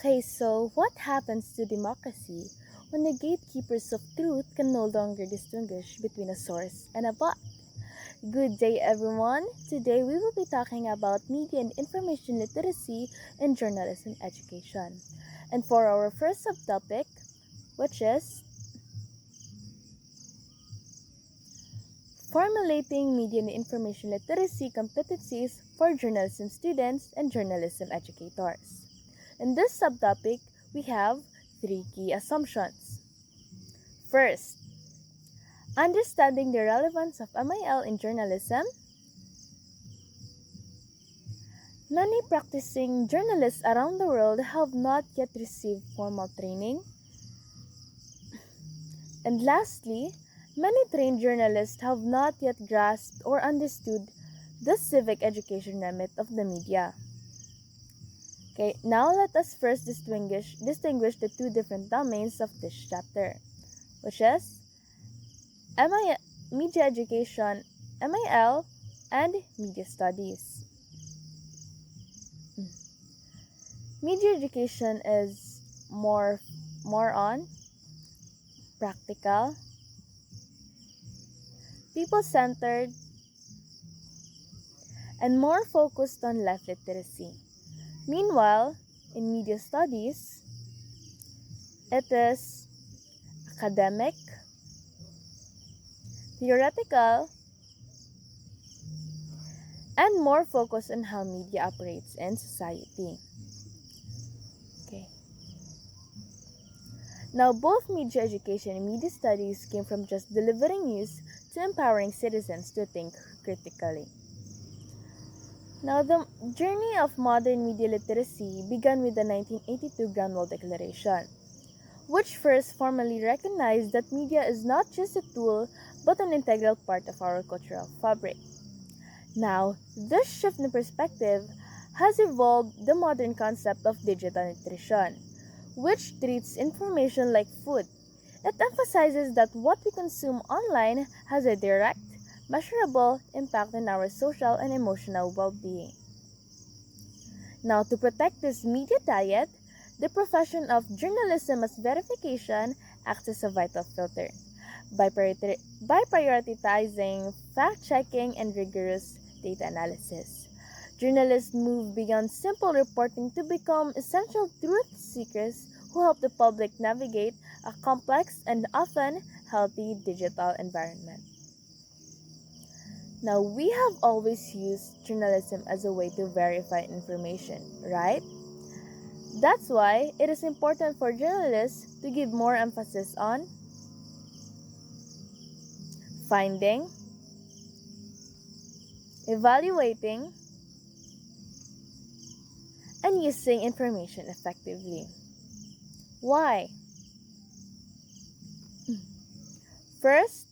Okay, so what happens to democracy when the gatekeepers of truth can no longer distinguish between a source and a bot? Good day, everyone. Today we will be talking about media and information literacy in journalism education. And for our first subtopic, which is formulating media and information literacy competencies for journalism students and journalism educators. In this subtopic, we have three key assumptions. First, understanding the relevance of MIL in journalism. Many practicing journalists around the world have not yet received formal training. And lastly, many trained journalists have not yet grasped or understood the civic education remit of the media. Okay, now let us first distinguish the two different domains of this chapter, which is media education, MIL, and media studies. Media education is more on practical, people-centered, and more focused on life literacy. Meanwhile, in media studies, it is academic, theoretical, and more focused on how media operates in society. Okay. Now, both media education and media studies came from just delivering news to empowering citizens to think critically. Now, the journey of modern media literacy began with the 1982 Grachielle Declaration, which first formally recognized that media is not just a tool but an integral part of our cultural fabric. Now, this shift in perspective has evolved the modern concept of digital nutrition, which treats information like food. It emphasizes that what we consume online has a direct, measurable impact on our social and emotional well-being. Now, to protect this media diet, the profession of journalism as verification acts as a vital filter. By prioritizing fact-checking and rigorous data analysis, journalists move beyond simple reporting to become essential truth seekers who help the public navigate a complex and often healthy digital environment. Now, we have always used journalism as a way to verify information, right? That's why it is important for journalists to give more emphasis on finding, evaluating, and using information effectively. Why? First,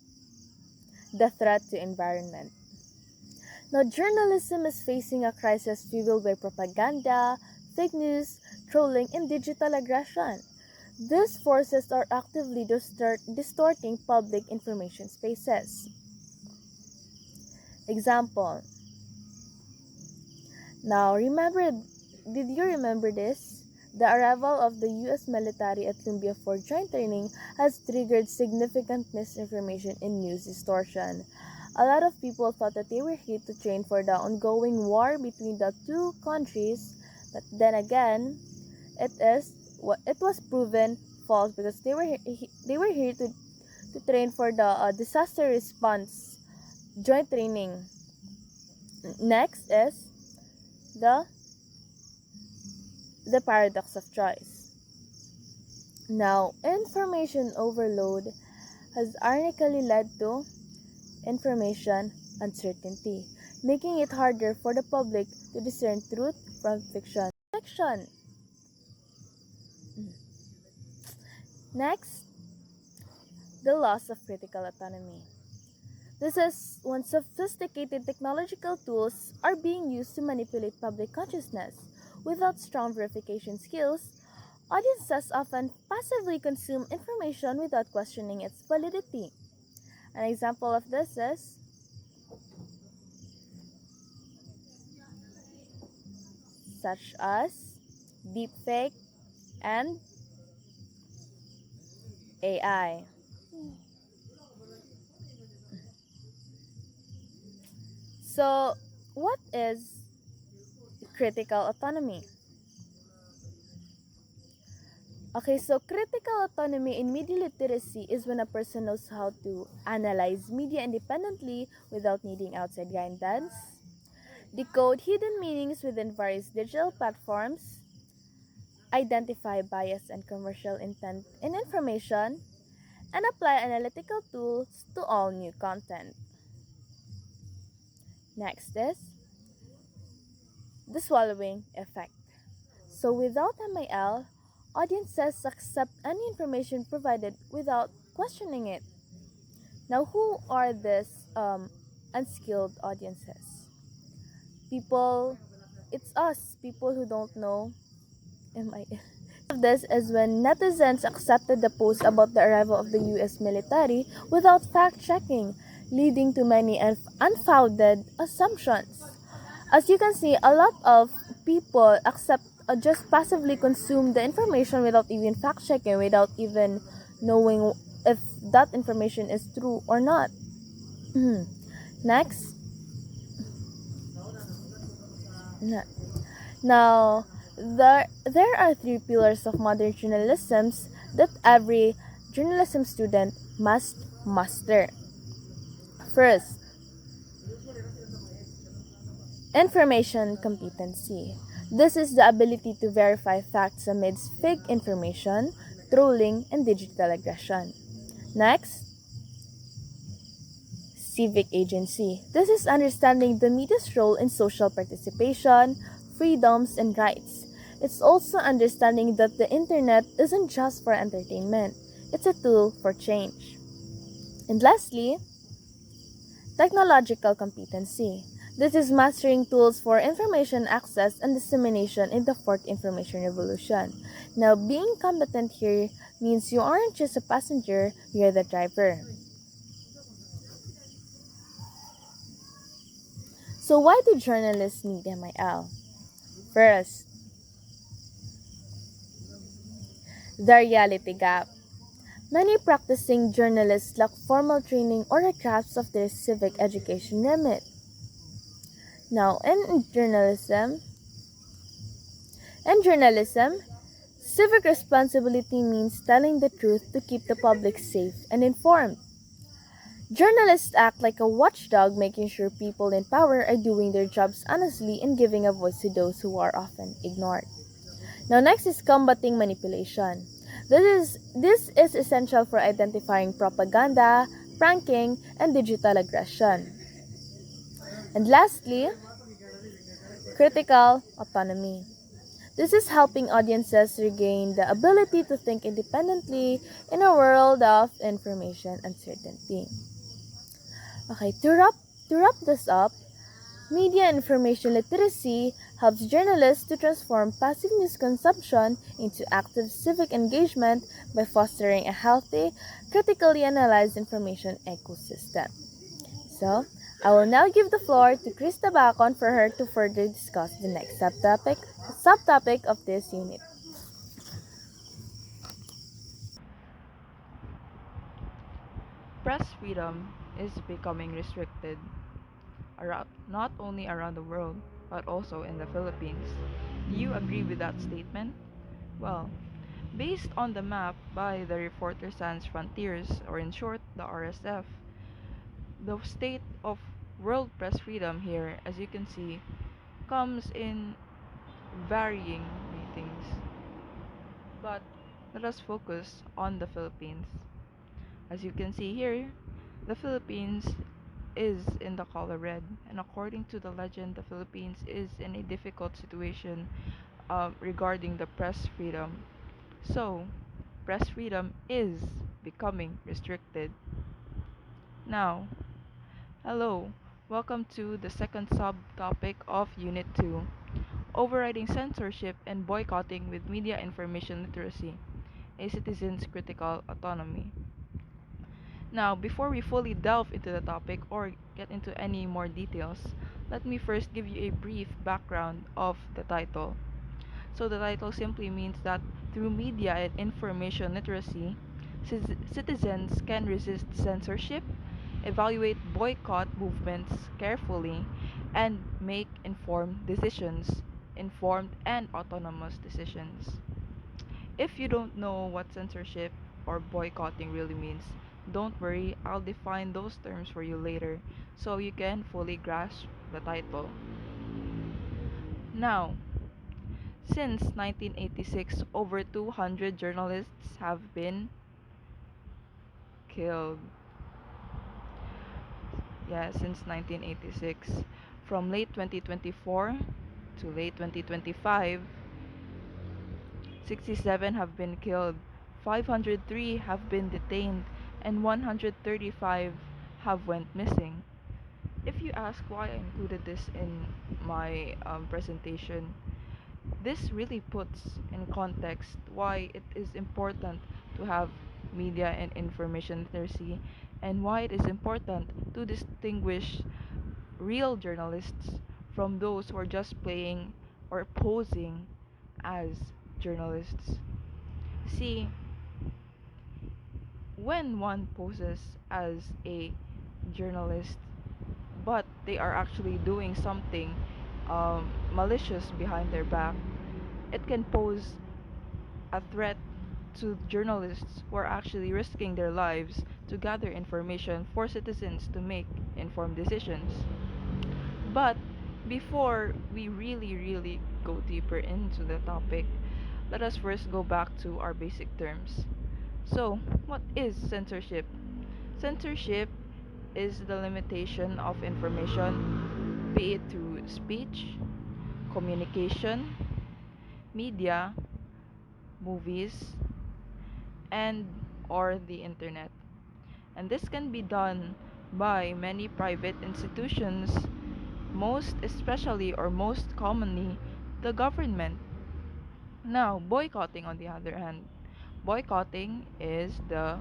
the threat to environment. Now, journalism is facing a crisis fueled by propaganda, fake news, trolling, and digital aggression. These forces are actively distorting public information spaces. Example. Now, did you remember this? The arrival of the U.S. military at Lumbia for joint training has triggered significant misinformation and news distortion. A lot of people thought that they were here to train for the ongoing war between the two countries, but then again, it was proven false because they were here to train for the disaster response joint training. Next is the paradox of choice. Now, information overload has ironically led to information uncertainty, making it harder for the public to discern truth from fiction. Next, the loss of critical autonomy. This is when sophisticated technological tools are being used to manipulate public consciousness. Without strong verification skills, audiences often passively consume information without questioning its validity. An example of this is such as deepfake, and AI. So, what is critical autonomy? Okay, so critical autonomy in media literacy is when a person knows how to analyze media independently without needing outside guidance, decode hidden meanings within various digital platforms, identify bias and commercial intent in information, and apply analytical tools to all new content. Next is the swallowing effect. So without MIL, audiences accept any information provided without questioning it. Now, who are these unskilled audiences? People, it's us, people who don't know MIL. This is when netizens accepted the post about the arrival of the US military without fact checking, leading to many unfounded assumptions. As you can see, a lot of people accept just passively consume the information without even fact checking, without even knowing if that information is true or not. Next. Now, there are three pillars of modern journalism that every journalism student must master. First, information competency. This is the ability to verify facts amidst fake information, trolling, and digital aggression. Next, civic agency. This is understanding the media's role in social participation, freedoms, and rights. It's also understanding that the internet isn't just for entertainment, it's a tool for change. And lastly, technological competency. This is mastering tools for information access and dissemination in the fourth information revolution. Now, being competent here means you aren't just a passenger, you're the driver. So why do journalists need MIL? First, the reality gap. Many practicing journalists lack formal training or a grasp of their civic education remit. Now, in journalism, civic responsibility means telling the truth to keep the public safe and informed. Journalists act like a watchdog, making sure people in power are doing their jobs honestly and giving a voice to those who are often ignored. Now, next is combating manipulation. This is essential for identifying propaganda, pranking, and digital aggression. And lastly, critical autonomy. This is helping audiences regain the ability to think independently in a world of information uncertainty. Okay, to wrap this up, media information literacy helps journalists to transform passive news consumption into active civic engagement by fostering a healthy, critically analyzed information ecosystem. So, I will now give the floor to Kris Tabacon for her to further discuss the next subtopic of this unit. Press freedom is becoming restricted not only around the world, but also in the Philippines. Do you agree with that statement? Well, based on the map by the Reporter Sans Frontiers, or in short, the RSF, the state of world press freedom here, as you can see, comes in varying ratings. But let us focus on the Philippines. As you can see here, the Philippines is in the color red, and according to the legend, the Philippines is in a difficult situation regarding the press freedom. So, press freedom is becoming restricted. Now, hello, welcome to the second subtopic of Unit 2, Overriding Censorship and Boycotting with Media Information Literacy, a Citizen's Critical Autonomy. Now, before we fully delve into the topic or get into any more details, let me first give you a brief background of the title. So, the title simply means that Through media and information literacy, citizens can resist censorship, evaluate boycott movements carefully, and make informed and autonomous decisions. If you don't know what censorship or boycotting really means, don't worry, I'll define those terms for you later so you can fully grasp the title. Now, since 1986, over 200 journalists have been killed. Yeah, since 1986. From late 2024 to late 2025, 67 have been killed, 503 have been detained, and 135 have went missing. If you ask why I included this in my presentation, this really puts in context why it is important to have media and information literacy and why it is important to distinguish real journalists from those who are just playing or posing as journalists. See, when one poses as a journalist but they are actually doing something malicious behind their back, it can pose a threat to journalists who are actually risking their lives to gather information for citizens to make informed decisions. But before we really go deeper into the topic, let us first go back to our basic terms. So, what is censorship? Censorship is the limitation of information, be it through speech, communication, media, movies, and or the internet. And this can be done by many private institutions, most especially or most commonly the government. Now, boycotting on the other hand, boycotting is the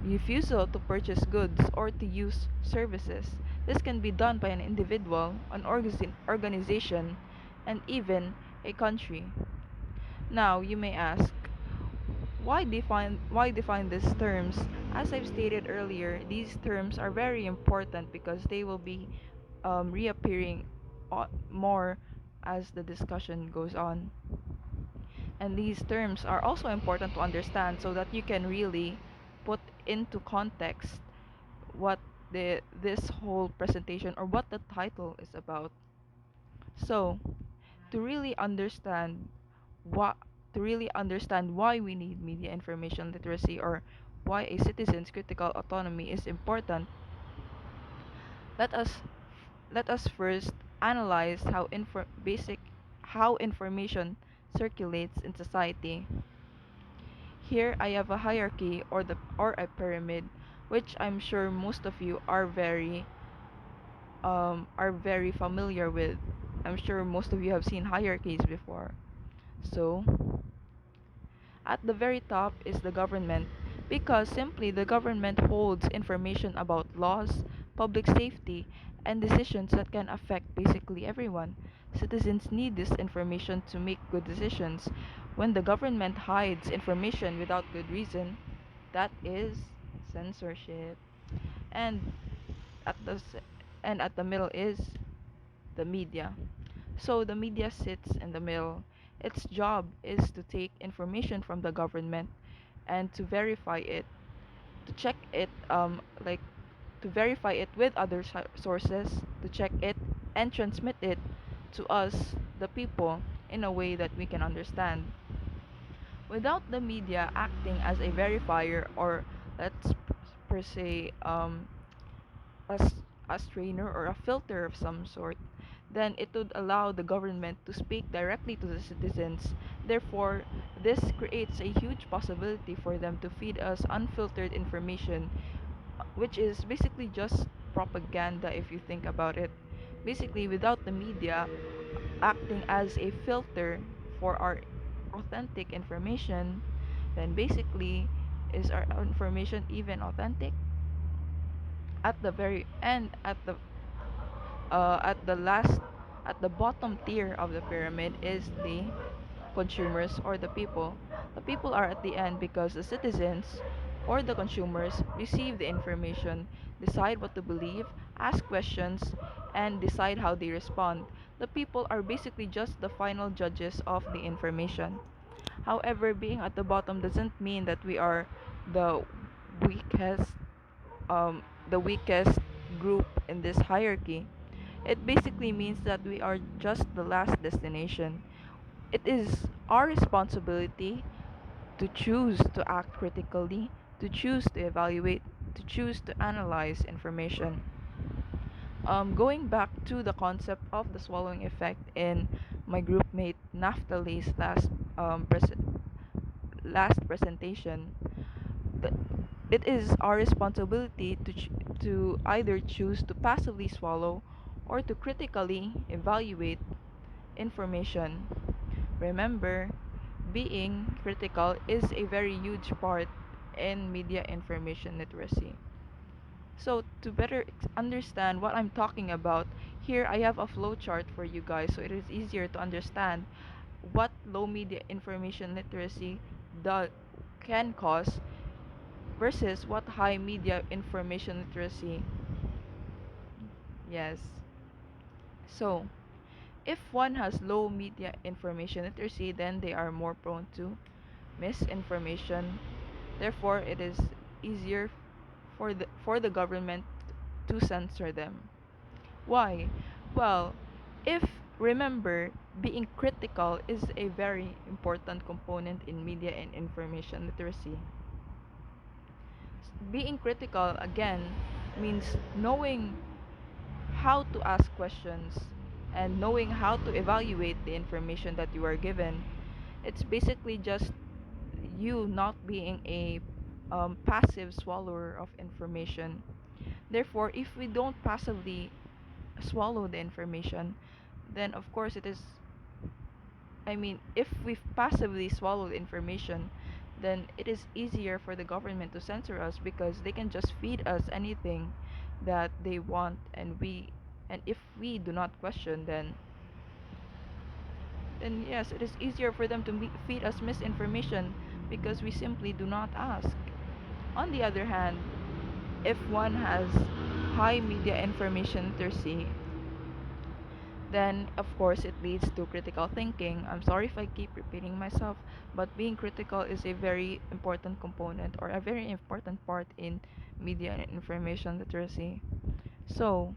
refusal to purchase goods or to use services. This can be done by an individual, an organization, and even a country. Now, you may ask, why define these terms? As I've stated earlier, these terms are very important because they will be reappearing more as the discussion goes on. And these terms are also important to understand so that you can really put into context what this whole presentation or what the title is about. So, to really understand what to really understand why we need media information literacy or why a citizen's critical autonomy is important, let us let us first analyze how information circulates in society. Here I have a hierarchy or a pyramid, which I'm sure most of you are very familiar with. I'm sure most of you have seen hierarchies before. So, at the very top is the government, because simply the government holds information about laws, public safety, and decisions that can affect basically everyone. Citizens need this information to make good decisions. When the government hides information without good reason, that is censorship. And at the s- and at the middle is the media. So the media sits in the middle. Its job is to take information from the government and to verify it, to check it, like to verify it with other sources, to check it and transmit it to us, the people, in a way that we can understand. Without the media acting as a verifier or let's per se as a strainer or a filter of some sort, then it would allow the government to speak directly to the citizens. Therefore, this creates a huge possibility for them to feed us unfiltered information, which is basically just propaganda if you think about it. Basically, without the media acting as a filter for our authentic information, then basically, is our information even authentic? At the very end, at the last at the bottom tier of the pyramid is the consumers or the people. The people are at the end because the citizens or the consumers receive the information, decide what to believe, ask questions, and decide how they respond. The people are basically just the final judges of the information. However, being at the bottom doesn't mean that we are the weakest the weakest group in this hierarchy. It basically means that we are just the last destination. It is our responsibility to choose to act critically, to choose to evaluate, to choose to analyze information. Going back to the concept of the swallowing effect in my groupmate Naphthalie's last presentation, th- it is our responsibility to either choose to passively swallow or to critically evaluate information. Remember, being critical is a very huge part in media information literacy. So, to better understand what I'm talking about, here I have a flowchart for you guys so it is easier to understand what low media information literacy do- can cause versus what high media information literacy. Yes. So, if one has low media information literacy, then they are more prone to misinformation. Therefore, it is easier for the government to censor them. Why? Well, if remember, being critical is a very important component in media and information literacy. Being critical again means knowing how to ask questions and knowing how to evaluate the information that you are given. It's basically just you not being a passive swallower of information. Therefore, if we don't passively swallow the information, then of course if we passively swallow the information, then it is easier for the government to censor us because they can just feed us anything that they want, and if we do not question, then yes, it is easier for them to feed us misinformation because we simply do not ask. On the other hand, if one has high media information literacy, then of course it leads to critical thinking. I'm sorry if I keep repeating myself, but being critical is a very important component or a very important part in media and information literacy. So,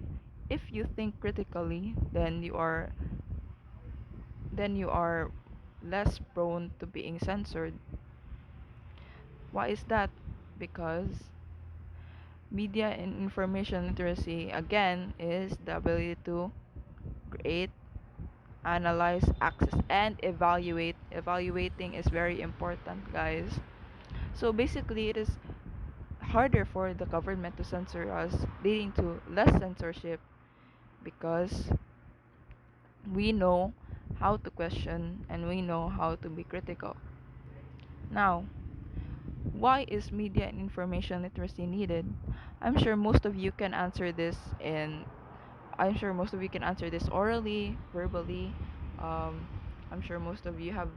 if you think critically, then you are less prone to being censored. Why is that? Because media and information literacy again is the ability to create, analyze, access, and evaluate. Evaluating is very important, guys. So basically, it is harder for the government to censor us, leading to less censorship because we know how to question and we know how to be critical. Now, why is media and information literacy needed? I'm sure most of you can answer this in I'm sure most of you can answer this orally, verbally. Um, I'm sure most of you have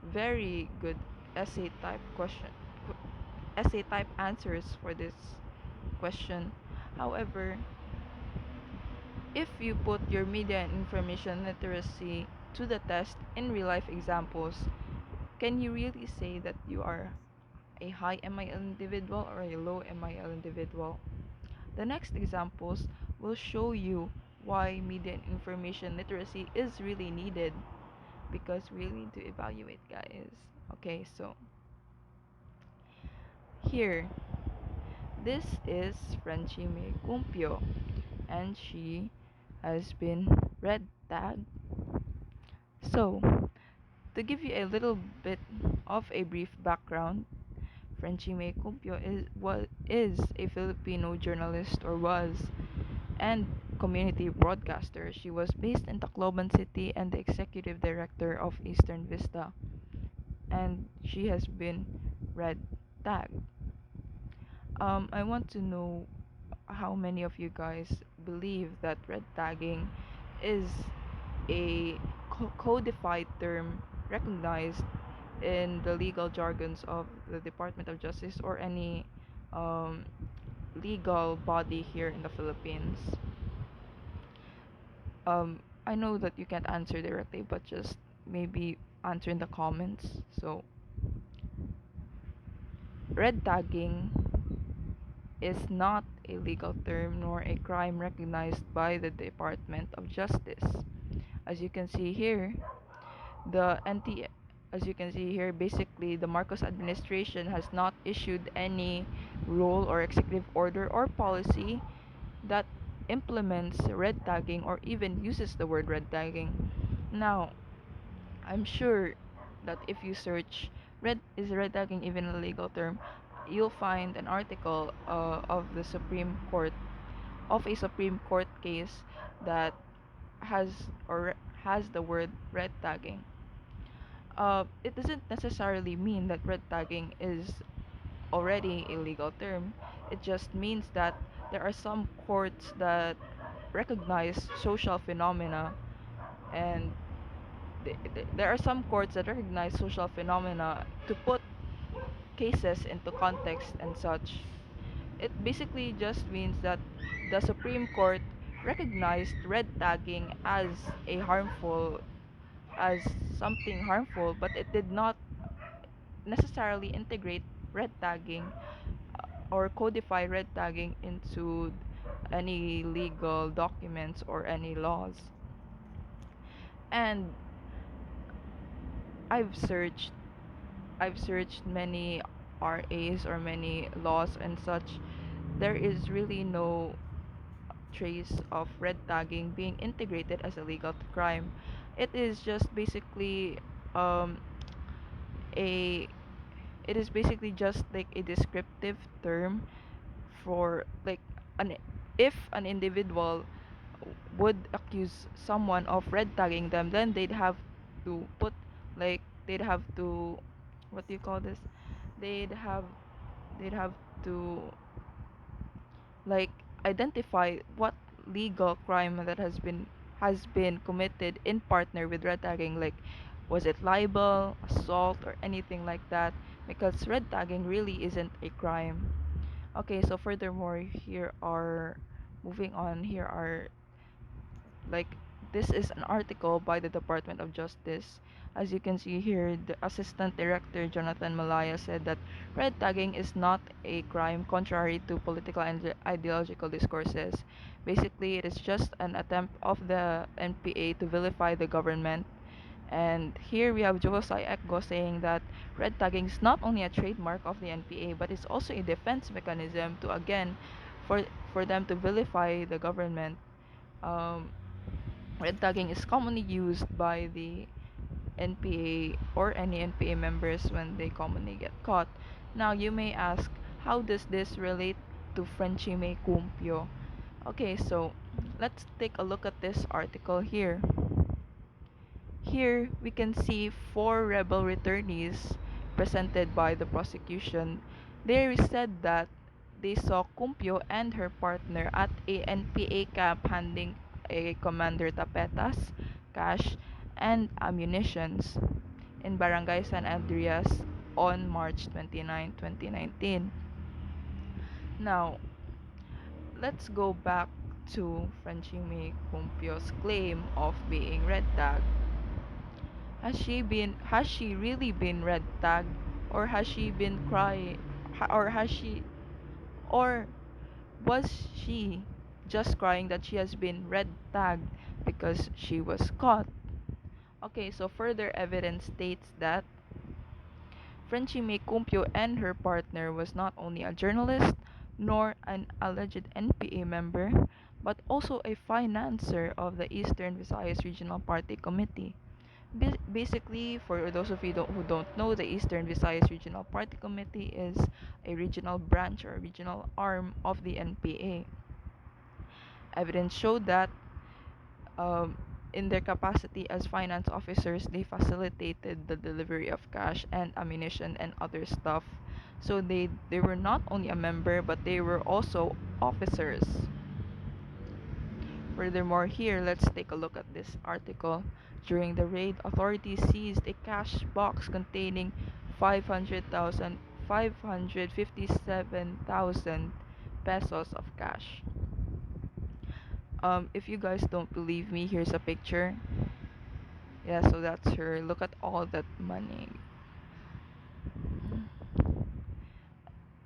very good essay type question, essay type answers for this question. However, if you put your media and information literacy to the test in real life examples, can you really say that you are a high MIL individual or a low MIL individual? The next examples will show you why media and information literacy is really needed because we need to evaluate, guys. Okay, so here, this is 𝘚𝘵𝗵𝘱, and she has been red tagged. So, to give you a little bit of a brief background, 𝘚𝘵𝗵𝘱 is a Filipino journalist, or was, and community broadcaster. She was based in Tacloban City and the executive director of Eastern Vista, and she has been red tagged. I want to know how many of you guys believe that red tagging is a codified term recognized in the legal jargons of the Department of Justice or any um, legal body here in the Philippines. I know that you can't answer directly, but just maybe answer in the comments. So, red tagging is not a legal term nor a crime recognized by the Department of Justice. As you can see here, the NT as you can see here, basically the Marcos administration has not issued any rule or executive order or policy that implements red tagging or even uses the word red tagging. Now, I'm sure that if you search red tagging even a legal term, you'll find an article of the Supreme Court of a Supreme Court case that has has the word red tagging. It doesn't necessarily mean that red tagging is already a legal term. It just means that there are some courts that recognize social phenomena, and there are some courts that recognize social phenomena to put cases into context and such. It basically just means that the Supreme Court recognized red tagging as a harmful as something harmful, but it did not necessarily integrate red tagging or codify red tagging into any legal documents or any laws. And I've searched I've searched many RAs or many laws and such. There is really no trace of red tagging being integrated as a legal crime. It is just basically um, a it is basically just like a descriptive term for like an if an individual would accuse someone of red tagging them, then they'd have to put like they'd have to what do you call this? They'd have they'd have to like identify what legal crime that has been committed in partner with red tagging, like was it libel, assault, or anything like that, because red tagging really isn't a crime. Okay, so furthermore, here are moving on. Here are like this is an article by the Department of Justice. As you can see here, the Assistant Director Jonathan Malaya said that red tagging is not a crime contrary to political and ideological discourses. Basically, it is just an attempt of the NPA to vilify the government. And here we have 𝘀𝘃𝗧 Ekgo saying that red tagging is not only a trademark of the NPA, but it's also a defense mechanism to again for for them to vilify the government. Um, Red tagging is commonly used by the NPA or any NPA members when they commonly get caught. Now you may ask, how does this relate to 𝘴𝘱𝘳𝘐𝑚𝑝𝑦𝑜? Okay, so let's take a look at this article here. Here we can see four rebel returnees presented by the prosecution. They said that they saw 𝘴𝑚𝑝𝑦𝑜 and her partner at a NPA camp handing a Commander tapetas, cash, and ammunitions in Barangay San Andreas on March 29, 2019. Now, let's go back to 𝘴𝘱𝘳𝘐𝑚𝑝𝑦𝑜's claim of being red tagged. Has she really been red tagged, or has she been crying, or has she or was she just crying that she has been red tagged because she was caught? Okay, so further evidence states that 𝘴𝘱𝘳𝘐𝑚𝑝𝑦𝑜 and her partner was not only a journalist nor an alleged NPA member, but also a financer of the Eastern Visayas Regional Party Committee. Basically, for those of you who don't know, the Eastern Visayas Regional Party Committee is a regional branch or regional arm of the NPA. Evidence showed that um, in their capacity as finance officers, they facilitated the delivery of cash and ammunition and other stuff. So they were not only a member, but they were also officers. Furthermore, here let's take a look at this article. During the raid, authorities seized a cash box containing 500,000 557,000 pesos of cash. If you guys don't believe me, here's a picture. Yeah, so that's her. Look at all that money.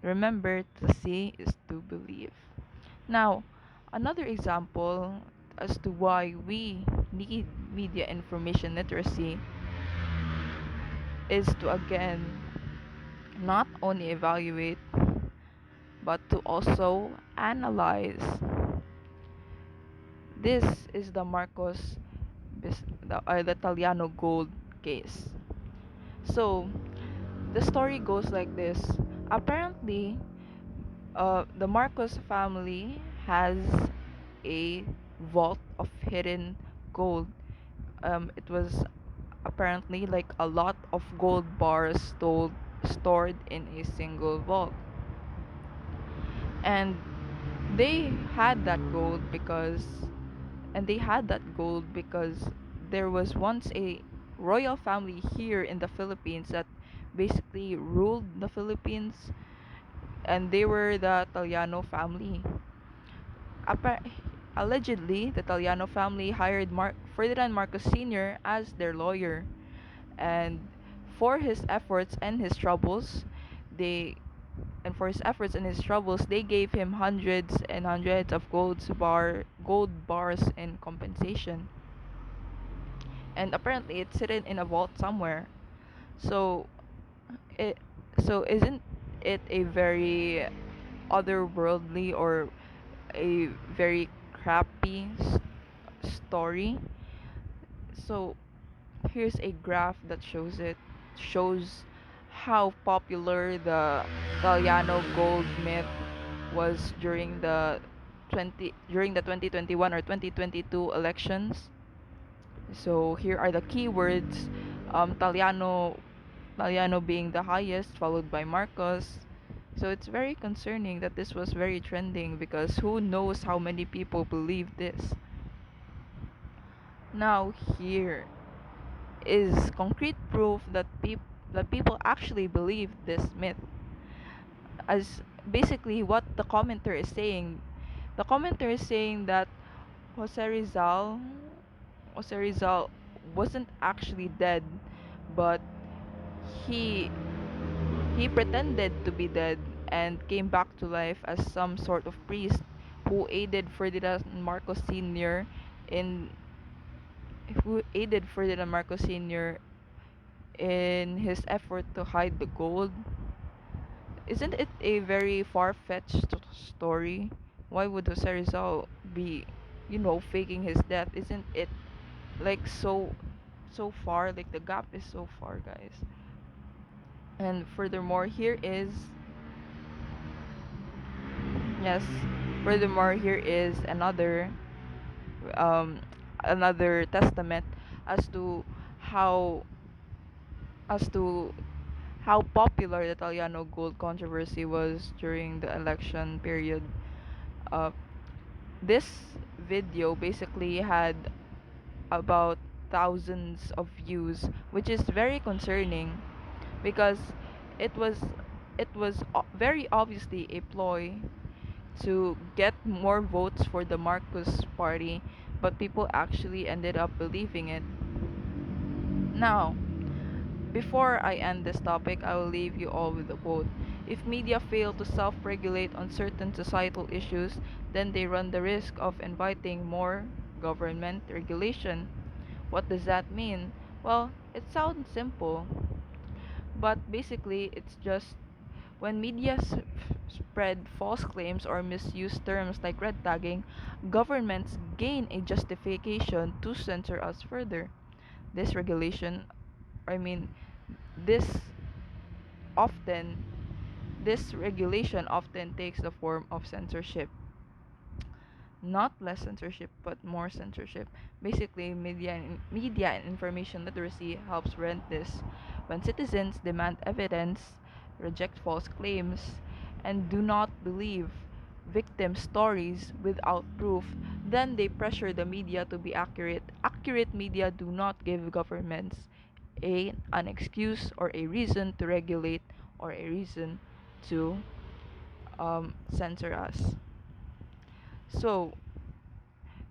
Remember, to see is to believe. Now, another example as to why we need media information literacy is to again not only evaluate but to also analyze. This is the the Italiano gold case. So the story goes like this. Apparently, the Marcos family has a vault of hidden gold. It was apparently like a lot of gold bars stored in a single vault. And they had that gold because they had that gold because there was once a royal family here in the Philippines that basically ruled the Philippines, and they were the Italiano family. Appa- Allegedly, the Italiano family hired Ferdinand Marcos Sr. as their lawyer, and for his efforts and his troubles, they they gave him hundreds and hundreds of gold bars in compensation. And apparently it's hidden in a vault somewhere. So it isn't it a very otherworldly or a very crappy story? So here's a graph that shows how popular the Galliano gold myth was during the 2021 or 2022 elections. So here are the keywords. Taliano being the highest, followed by Marcos. So it's very concerning that this was very trending because who knows how many people believe this. Now here is concrete proof that people actually believe this myth. As basically what the commenter is saying. The commenter is saying that Jose Rizal Jose Rizal wasn't actually dead, but he he pretended to be dead and came back to life as some sort of priest who aided Ferdinand Marcos Sr. in in his effort to hide the gold. Isn't it a very far-fetched story? Why would Jose Rizal be, faking his death? Isn't it like so far? Like the gap is so far, guys. And furthermore, yes, here is um another testament as to how as to how popular the Italiano gold controversy was during the election period. Uh, this video basically had about thousands of views, which is very concerning because it was very obviously a ploy to get more votes for the Marcos party, but people actually ended up believing it. Now, before I end this topic, I will leave you all with a quote. If media fail to self regulate on certain societal issues, then they run the risk of inviting more government regulation. What does that mean? Well, it sounds simple, but basically it's just when media spread false claims or misuse terms like red tagging, governments gain a justification to censor us further. This regulation, I mean, this often, this regulation often takes the form of censorship. Not less censorship, but more censorship. Basically, media and information literacy helps prevent this. When citizens demand evidence, reject false claims, and do not believe victim stories without proof, Then they pressure the media to be accurate. Accurate media do not give governments an excuse or a reason to regulate or a reason to censor us. So,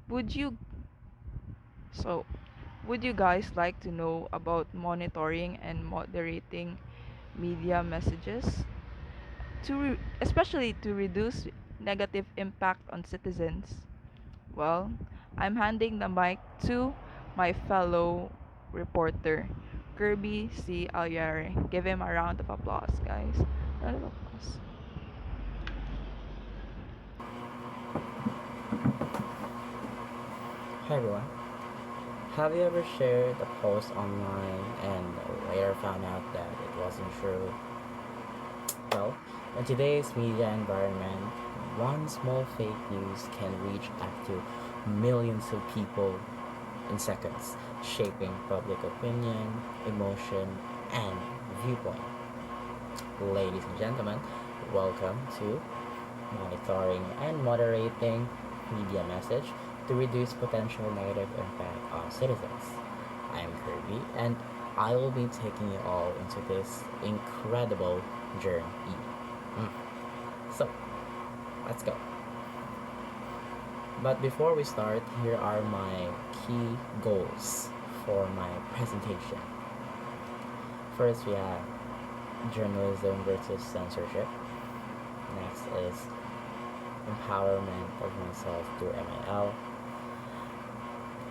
would you so would you guys like to know about monitoring and moderating media messages especially to reduce negative impact on citizens? Well, I'm handing the mic to my fellow reporter, Kerby C. Allare. Give him a round of applause, guys. Round of applause. Hi everyone. Have you ever shared a post online and later found out that it wasn't true? Well, in today's media environment, one small fake news can reach up to millions of people in seconds, shaping public opinion, emotion, and viewpoint. Ladies and gentlemen, welcome to Monitoring and Moderating Media Message to Reduce Potential Negative Impact on Citizens. I am Kirby, and I will be taking you all into this incredible journey. So, let's go. But before we start, here are my key goals for my presentation. First, we have journalism versus censorship. Next is empowerment of myself through MIL,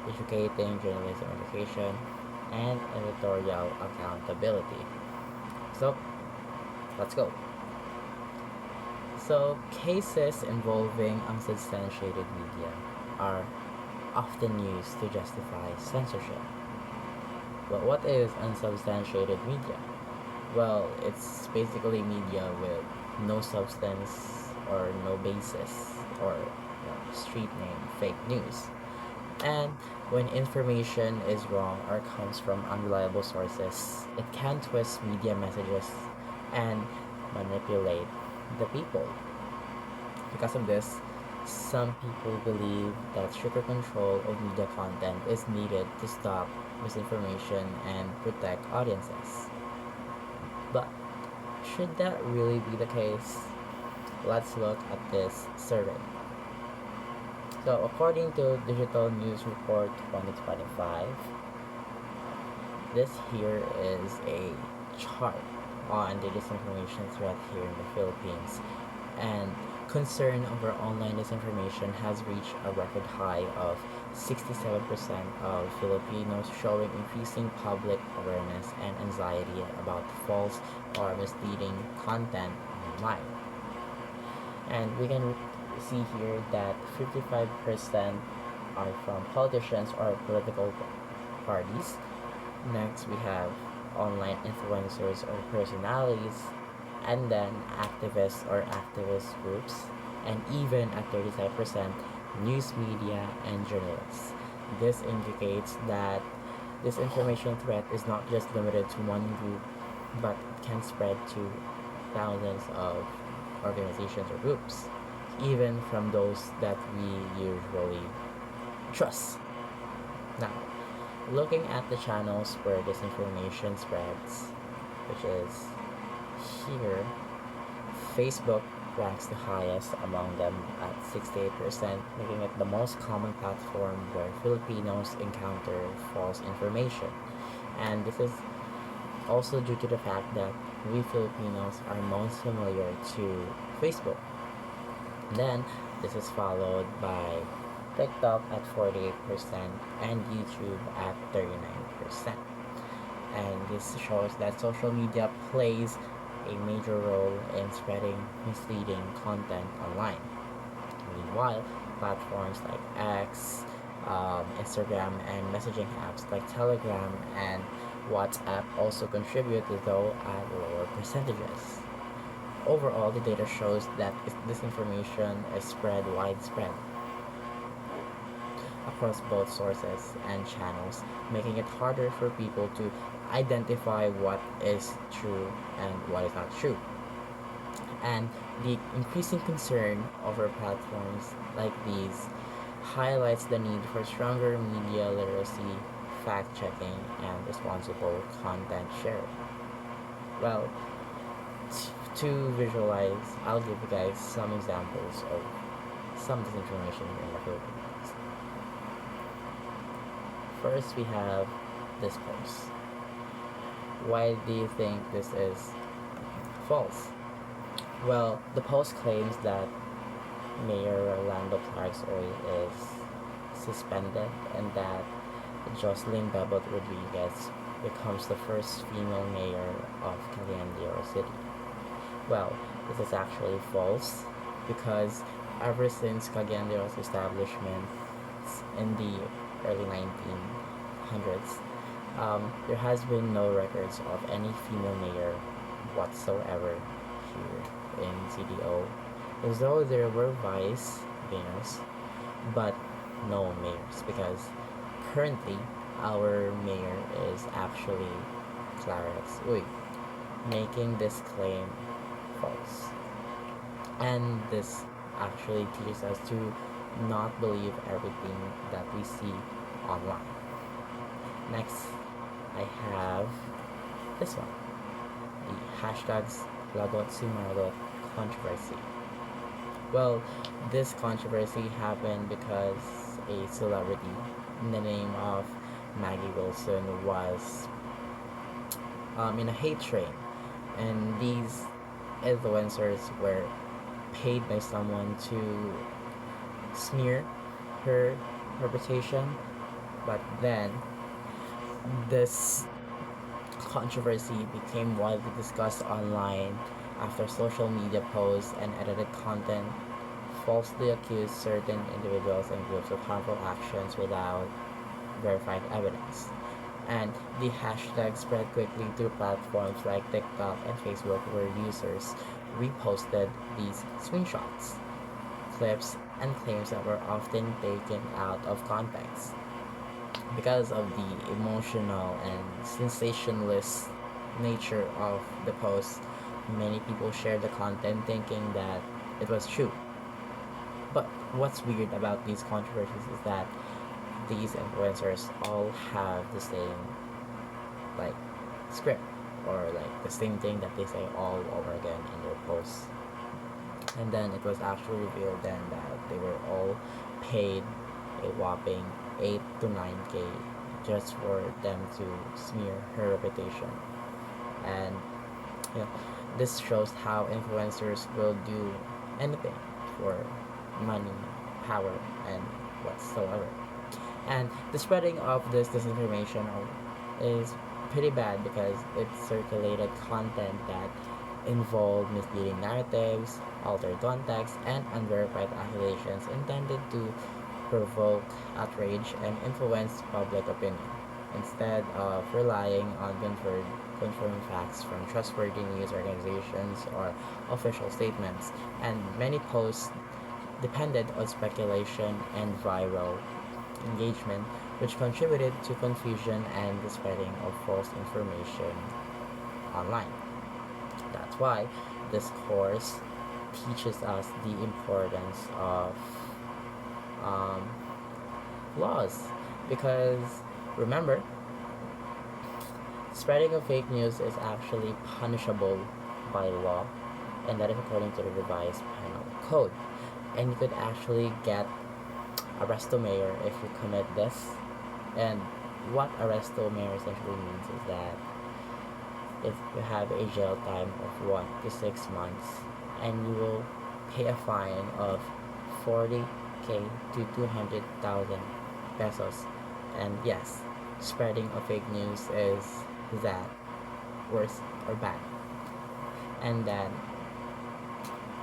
educating journalism education, and editorial accountability. So, let's go. So, cases involving unsubstantiated media are often used to justify censorship. But what is unsubstantiated media? Well, it's basically media with no substance or no basis or street name fake news. And when information is wrong or comes from unreliable sources, it can twist media messages and manipulate the people. Because of this, some people believe that stricter control of media content is needed to stop misinformation and protect audiences. But should that really be the case? Let's look at this survey. So, according to Digital News Report 2025, this here is a chart on the disinformation threat here in the Philippines. And concern over online disinformation has reached a record high of 67% of Filipinos, showing increasing public awareness and anxiety about false or misleading content online. And we can see here that 55% are from politicians or political parties. Next, we have online influencers or personalities, and then activists or activist groups, and even at 35%, news media and journalists. This indicates that this information threat is not just limited to one group, but it can spread to thousands of organizations or groups, even from those that we usually trust. Now, looking at the channels where disinformation spreads, which is here, Facebook ranks the highest among them at 68%, making it the most common platform where Filipinos encounter false information. And this is also due to the fact that we Filipinos are most familiar to Facebook. Then, this is followed by TikTok at 48% and YouTube at 39%. And this shows that social media plays a major role in spreading misleading content online. Meanwhile, platforms like X, Instagram, and messaging apps like Telegram and WhatsApp also contribute, though at lower percentages. Overall, the data shows that disinformation is spread widespread across both sources and channels, making it harder for people to identify what is true and what is not true. And the increasing concern over platforms like these highlights the need for stronger media literacy, fact-checking, and responsible content sharing. Well, to visualize, I'll give you guys some examples of some disinformation here in the Philippines. First, we have this post. Why do you think this is false? Well, the post claims that Mayor Rolando Clark's-Oy is suspended and that 𝘧𝘢𝘬𝘴 Rodriguez becomes the first female mayor of Cagayan de Oro City. Well, this is actually false because ever since Cagayan de Oro's establishment in the early 1900s, there has been no records of any female mayor whatsoever here in CDO, as though there were vice mayors, but no mayors, because currently our mayor is actually Clark's-Oy, making this claim false. And this actually teaches us to not believe everything that we see online. Next, I have this one, the hashtags 𝘚𝘃𝗲𝗿 controversy. Well, this controversy happened because a celebrity in the name of Maggie Wilson was in a hate train, and these influencers were paid by someone to smear her reputation. But then this controversy became widely discussed online after social media posts and edited content falsely accused certain individuals and groups of harmful actions without verified evidence. And the hashtag spread quickly through platforms like TikTok and Facebook, where users reposted these screenshots, clips, and claims that were often taken out of context. Because of the emotional and sensationalist nature of the post, many people shared the content thinking that it was true. But what's weird about these controversies is that these influencers all have the same like script, or like the same thing that they say all over again in their posts. And then it was actually revealed then that they were all paid a whopping 8 to 9K just for them to smear her reputation. And yeah, this shows how influencers will do anything for money, power, and whatsoever. And the spreading of this disinformation is pretty bad because it circulated content that involved misleading narratives, altered context, and unverified accusations intended to provoke outrage and influence public opinion, instead of relying on confirmed facts from trustworthy news organizations or official statements. And many posts depended on speculation and viral engagement, which contributed to confusion and the spreading of false information online. That's why this course teaches us the importance of laws, because remember, spreading of fake news is actually punishable by law, and that is according to the revised penal code. And you could actually get arresto mayor if you commit this. And what arresto mayor essentially means is that if you have a jail time of 1 to 6 months, and you will pay a fine of 40K to 200,000 pesos. And yes, spreading of fake news is that worse or bad. And then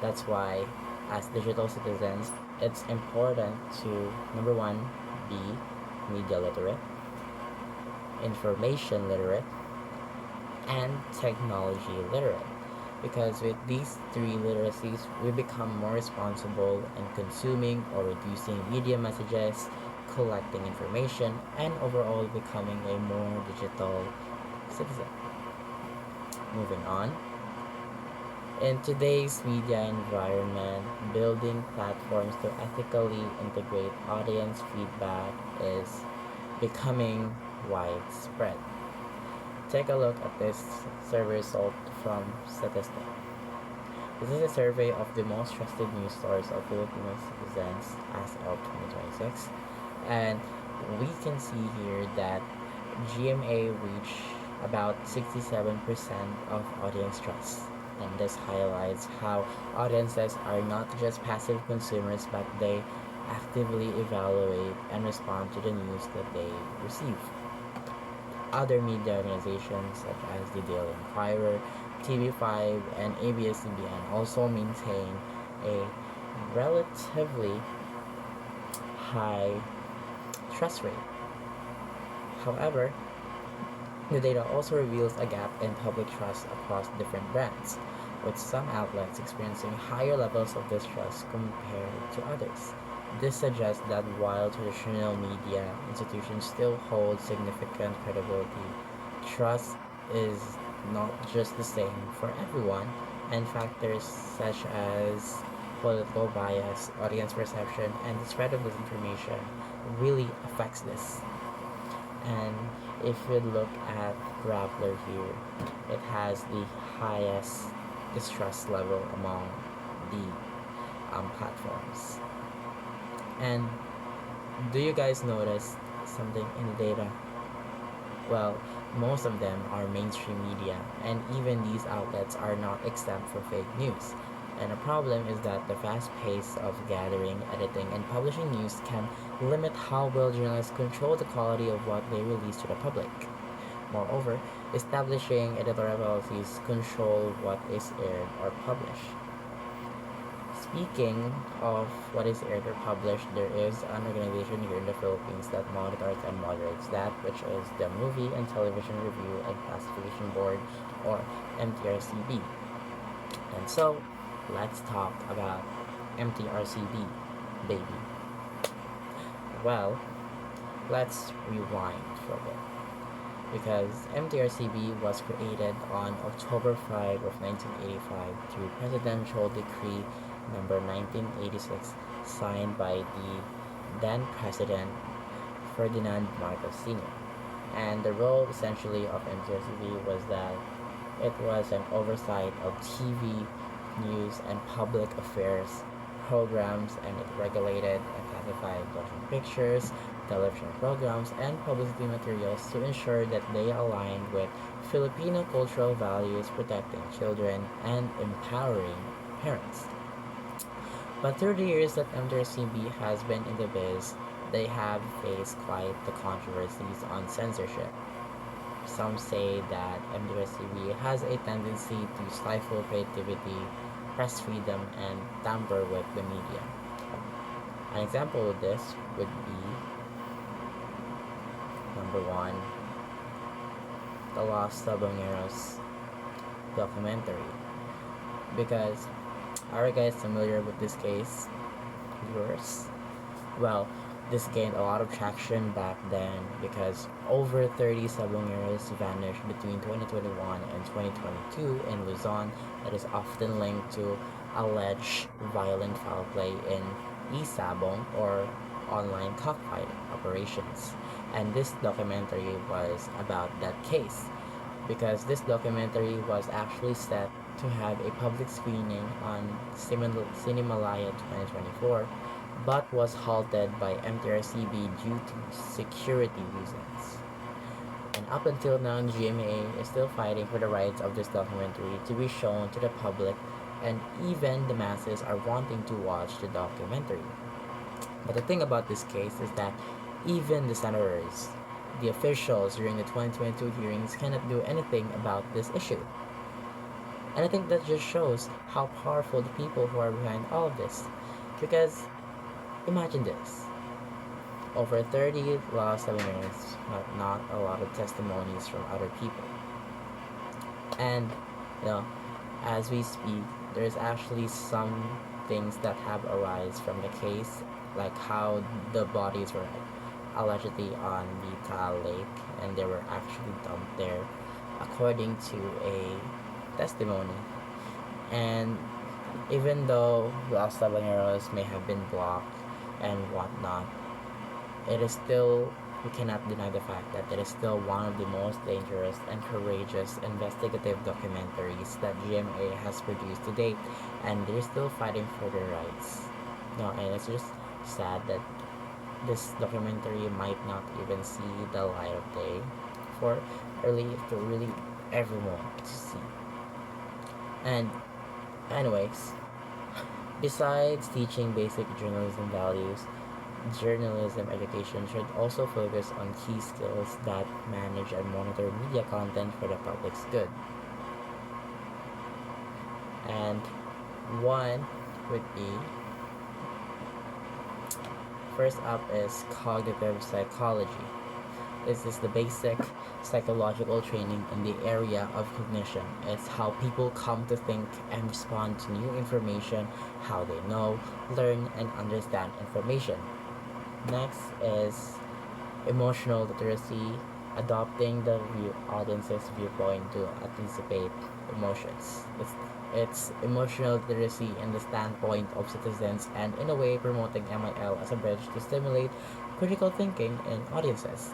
that's why, as digital citizens, it's important to, number one, be media literate, information literate, and technology literate. Because with these three literacies, we become more responsible in consuming or reducing media messages, collecting information, and overall becoming a more digital citizen. Moving on. In today's media environment, building platforms to ethically integrate audience feedback is becoming widespread. Take a look at this survey result from Statista. This is a survey of the most trusted news source of Filipino citizens as of 2026. And we can see here that GMA reached about 67% of audience trust. And this highlights how audiences are not just passive consumers, but they actively evaluate and respond to the news that they receive. Other media organizations such as the Daily Inquirer, TV5, and ABS-CBN also maintain a relatively high trust rate. However, the data also reveals a gap in public trust across different brands, with some outlets experiencing higher levels of distrust compared to others. This suggests that while traditional media institutions still hold significant credibility, trust is not just the same for everyone, and factors such as political bias, audience perception, and the spread of disinformation really affects this. And if we look at Grappler here, it has the highest distrust level among the platforms. And do you guys notice something in the data? Well, most of them are mainstream media, and even these outlets are not exempt from fake news. And the problem is that the fast pace of gathering, editing, and publishing news can limit how well journalists control the quality of what they release to the public. Moreover, establishing editorial policies control what is aired or published. Speaking of what is aired or published, there is an organization here in the Philippines that monitors and moderates that, which is the Movie and Television Review and Classification Board, or MTRCB. And so, let's talk about MTRCB, baby. Well, let's rewind for a bit. Because MTRCB was created on October 5 of 1985 through Presidential Decree number 1986 signed by the then President Ferdinand Marcos Sr. And the role essentially of MTRCB was that it was an oversight of TV, news, and public affairs programs, and it regulated and classified motion pictures, television programs, and publicity materials to ensure that they aligned with Filipino cultural values, protecting children and empowering parents. But through the years that MTRCB has been in the biz, they have faced quite the controversies on censorship. Some say that MTRCB has a tendency to stifle creativity, press freedom, and tamper with the media. An example of this would be number one, the Lost 𝘚𝘵𝘱 documentary. Because, are you guys familiar with this case? Viewers? Well, this gained a lot of traction back then because over 30 𝘚𝘚𝘱s vanished between 2021 and 2022 in Luzon, that is often linked to alleged violent foul play in 𝘱𝑚 or online cockfighting operations. And this documentary was about that case because this documentary was actually set to have a public screening on Cinemalaya 2024, but was halted by MTRCB due to security reasons. And up until now, GMA is still fighting for the rights of this documentary to be shown to the public, and even the masses are wanting to watch the documentary. But the thing about this case is that even the senators, the officials during the 2022 hearings, cannot do anything about this issue. And I think that just shows how powerful the people who are behind all of this. Because imagine this. Over 30 lost 𝘚𝘚𝘱s, but not a lot of testimonies from other people. And, as we speak, there's actually some things that have arisen from the case, like how the bodies were allegedly on the Taal Lake, and they were actually dumped there, according to a testimony. And even though Los Tabangeros may have been blocked and whatnot, it is still, we cannot deny the fact that it is still one of the most dangerous and courageous investigative documentaries that GMA has produced to date, and they're still fighting for their rights. No, and it's just sad that this documentary might not even see the light of day for really everyone to see. And anyways, besides teaching basic journalism values, journalism education should also focus on key skills that manage and monitor media content for the public's good. And one would be, first up is cognitive psychology. This is the basic psychological training in the area of cognition. It's how people come to think and respond to new information, how they know, learn, and understand information. Next is emotional literacy, adopting the audience's viewpoint to anticipate emotions. It's emotional literacy in the standpoint of citizens, and in a way promoting MIL as a bridge to stimulate critical thinking in audiences.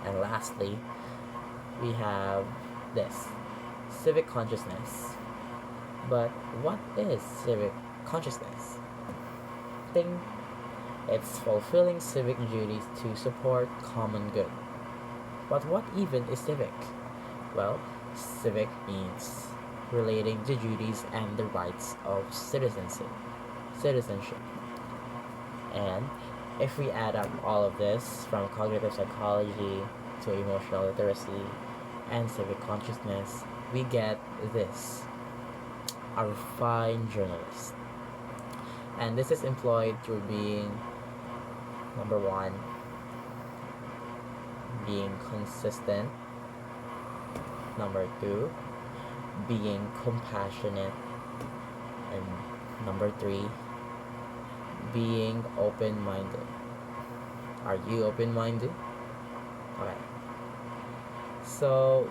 And lastly, we have this, civic consciousness. But what is civic consciousness? Thing, it's fulfilling civic duties to support common good. But what even is civic? Well, civic means relating to duties and the rights of citizenship. And if we add up all of this, from cognitive psychology to emotional literacy and civic consciousness, we get this, a refined journalist. And this is employed through being, number one, being consistent. Number two, being compassionate. And number three, being open-minded. Are you open-minded? Okay. So,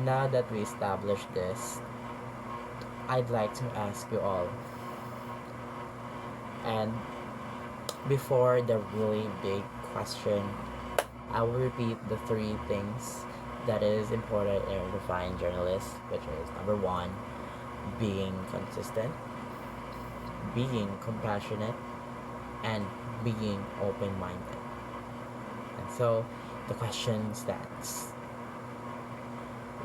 now that we established this, I'd like to ask you all, and before the really big question, I will repeat the three things that is important in a refined journalist, which is number one, being consistent, being compassionate, and being open-minded. And so the question stands: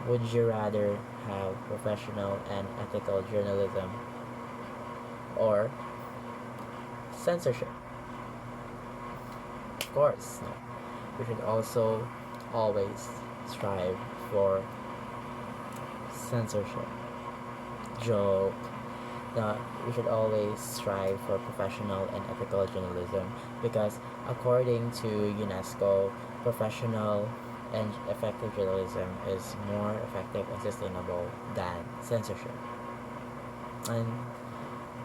would you rather have professional and ethical journalism or censorship? Of course, no. We should also always strive for censorship. Joke. No, we should always strive for professional and ethical journalism, because according to UNESCO, professional and effective journalism is more effective and sustainable than censorship. And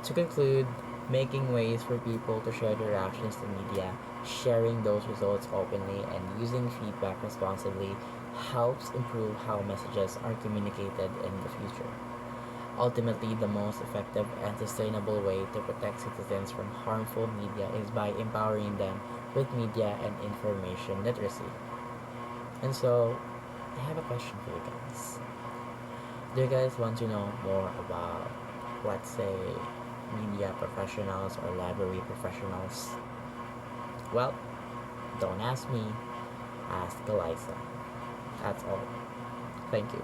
to conclude, making ways for people to share their reactions to media, sharing those results openly, and using feedback responsibly helps improve how messages are communicated in the future. Ultimately, the most effective and sustainable way to protect citizens from harmful media is by empowering them with media and information literacy. And so, I have a question for you guys. Do you guys want to know more about, let's say, media professionals or library professionals? Well, don't ask me, ask Alyssa. That's all. Thank you.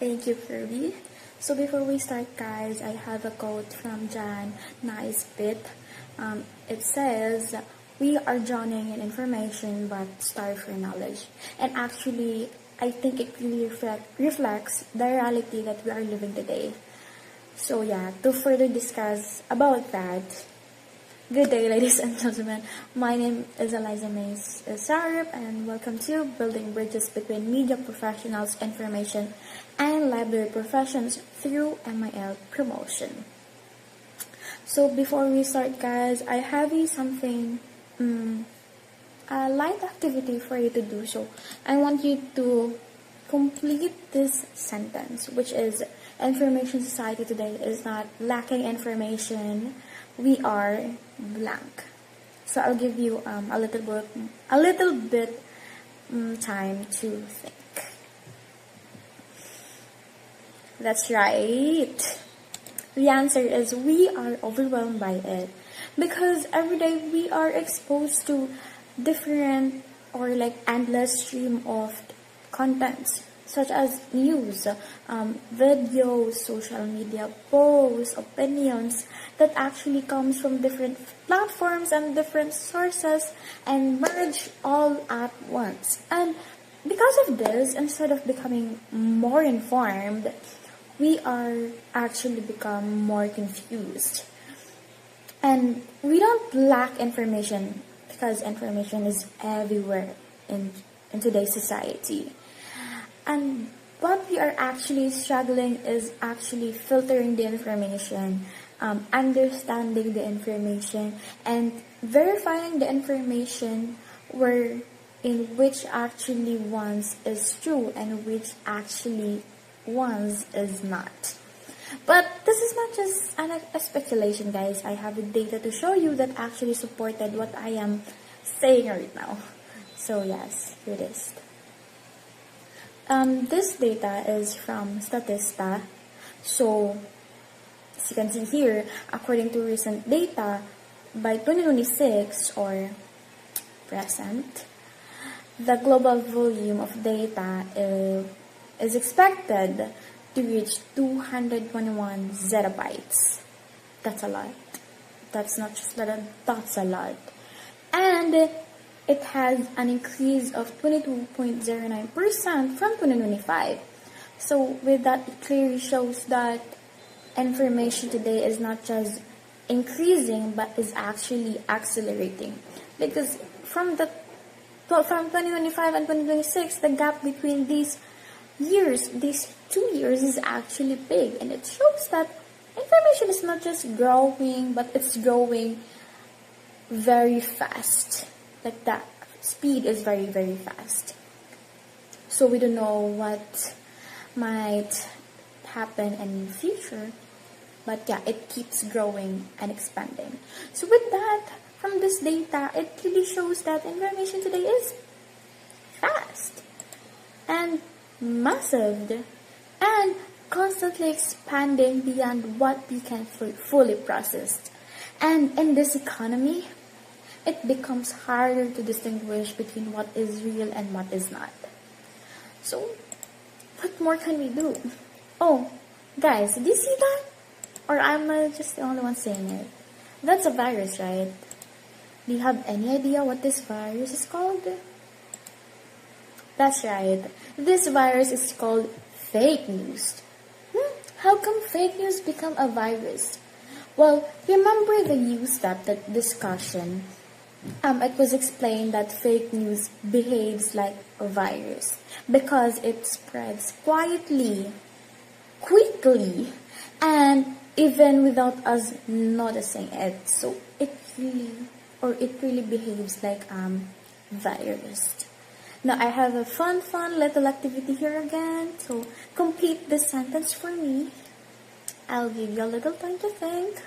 Thank you, Kerby. So before we start, guys, I have a quote from Jan S. It says, "We are drowning in information but starved for knowledge." And actually, I think it really reflects the reality that we are living today. So yeah, to further discuss about that, good day, ladies and gentlemen. My name is Alyssa Mae S, Sarip, and welcome to Building Bridges Between Media Professionals, Information, and Library Professions through MIL Promotion. So before we start, guys, I have a light activity for you to do. So I want you to complete this sentence, which is, information society today is not lacking information. We are blank. So I'll give you a little bit time to think. That's right. The answer is, we are overwhelmed by it, because every day we are exposed to different or like endless stream of contents, such as news, videos, social media posts, opinions that actually comes from different platforms and different sources and merge all at once. And because of this, instead of becoming more informed, we are actually become more confused. And we don't lack information, because information is everywhere in today's society. And what we are actually struggling is actually filtering the information, understanding the information, and verifying the information in which actually once is true and which actually once is not. But this is not just a speculation, guys. I have the data to show you that actually supported what I am saying right now. So yes, here it is. This data is from Statista. So, as you can see here, according to recent data, by 2026 or present, the global volume of data is expected to reach 221 zettabytes. That's a lot. That's not just a lot, that's a lot. And it has an increase of 22.09% from 2025. So with that, it clearly shows that information today is not just increasing, but is actually accelerating. Because from 2025 and 2026, the gap between these 2 years is actually big. And it shows that information is not just growing, but it's growing very fast. Like that speed is very, very fast. So we don't know what might happen in the future, but yeah, it keeps growing and expanding. So with that, from this data, it really shows that information today is fast and massive and constantly expanding beyond what we can fully process. And in this economy, it becomes harder to distinguish between what is real and what is not. So, what more can we do? Oh, guys, did you see that? Or am I just the only one saying it? That's a virus, right? Do you have any idea what this virus is called? That's right. This virus is called fake news. How come fake news become a virus? Well, remember the 𝘃𝑗𝗏 discussion? It was explained that fake news behaves like a virus because it spreads quietly, quickly, and even without us noticing it. So it really behaves like virus. Now I have a fun little activity here again. So complete this sentence for me. I'll give you a little time to think.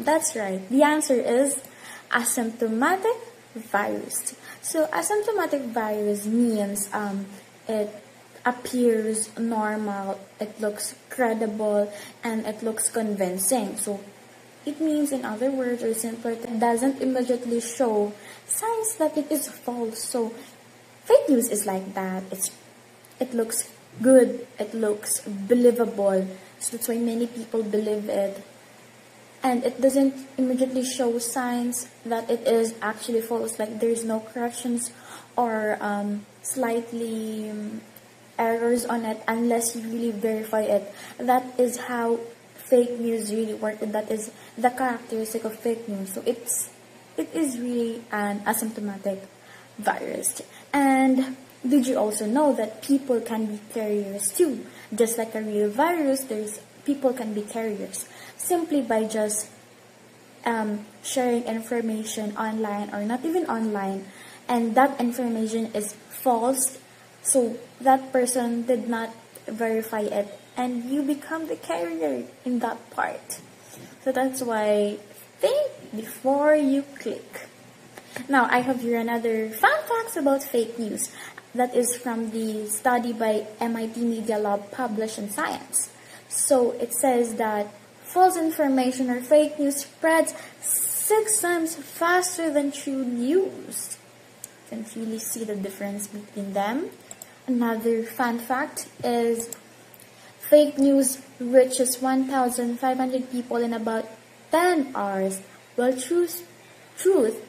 That's right. The answer is asymptomatic virus. So asymptomatic virus means it appears normal, it looks credible, and it looks convincing. So it means, in other words, or simpler, it doesn't immediately show signs that it is false. So fake news is like that. It looks good, it looks believable. So that's why many people believe it. And it doesn't immediately show signs that it is actually false, like there's no corrections or slightly errors on it unless you really verify it. That is how fake news really works, and that is the characteristic of fake news. So it is really an asymptomatic virus. And did you also know that people can be carriers too? Just like a real virus, there's people can be carriers simply by just sharing information online or not even online, and that information is false, so that person did not verify it and you become the carrier in that part. So that's why think before you click. Now I have here another fun facts about fake news that is from the study by MIT Media Lab published in Science. So it says that false information or fake news spreads 6 times faster than true news. You can really see the difference between them. Another fun fact is fake news reaches 1,500 people in about 10 hours, while truth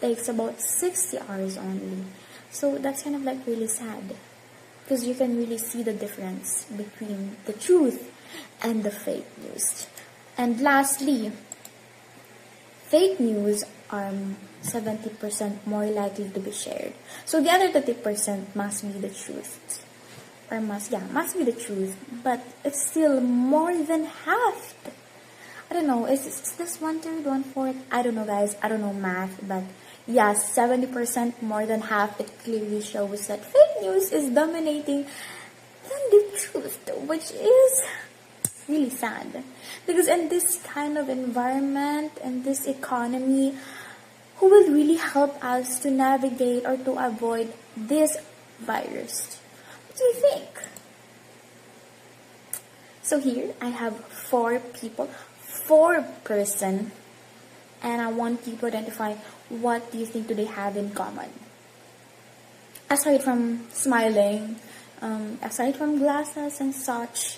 takes about 60 hours only. So that's kind of like really sad, because you can really see the difference between the truth and the fake news. And lastly, fake news are 70% more likely to be shared. So the other 30% must be the truth. Or must be the truth. But it's still more than half. I don't know, is this 1/3, 1/4? I don't know, guys. I don't know math, but yeah, 70% more than half. It clearly shows that fake news is dominating than the truth, which is really sad. Because in this kind of environment, in this economy, who will really help us to navigate or to avoid this virus? What do you think? So here, I have 4 person, and I want you to identify what do you think do they have in common. Aside from smiling, aside from glasses and such,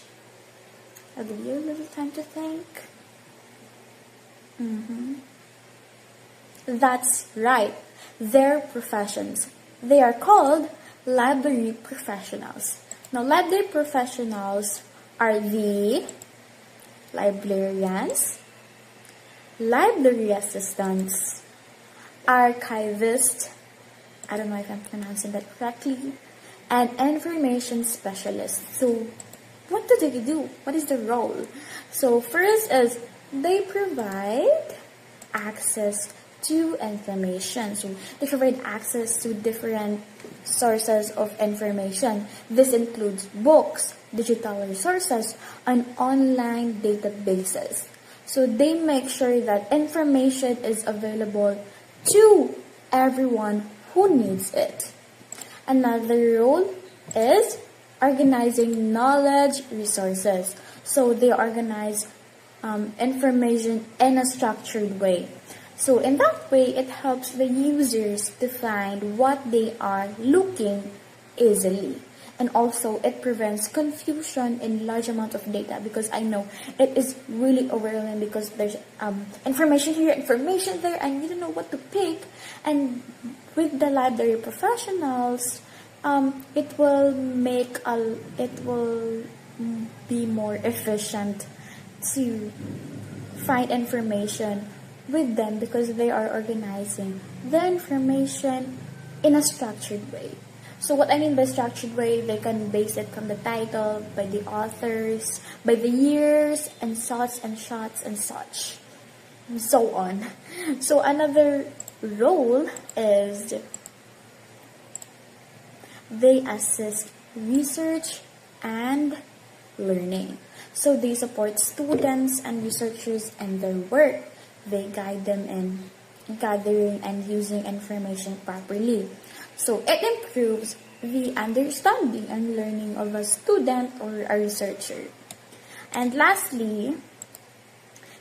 I'll give you a little time to think. That's right. Their professions. They are called library professionals. Now, library professionals are the librarians, library assistants, archivists, I don't know if I'm pronouncing that correctly, and information specialists. So, what do they do? What is the role? So, first is they provide access to information. So, they provide access to different sources of information. This includes books, digital resources, and online databases. So, they make sure that information is available to everyone who needs it. Another role is organizing knowledge resources. So they organize information in a structured way. So in that way, it helps the users to find what they are looking easily. And also, it prevents confusion in large amount of data, because I know it is really overwhelming because there's information here, information there, and you don't know what to pick. And with the library professionals, it will be more efficient to find information with them, because they are organizing the information in a structured way. So what I mean by structured way, they can base it from the title, by the authors, by the years, and such, and shots, and such, and so on. So another role is they assist research and learning. So they support students and researchers in their work. They guide them in gathering and using information properly. So it improves the understanding and learning of a student or a researcher. And lastly,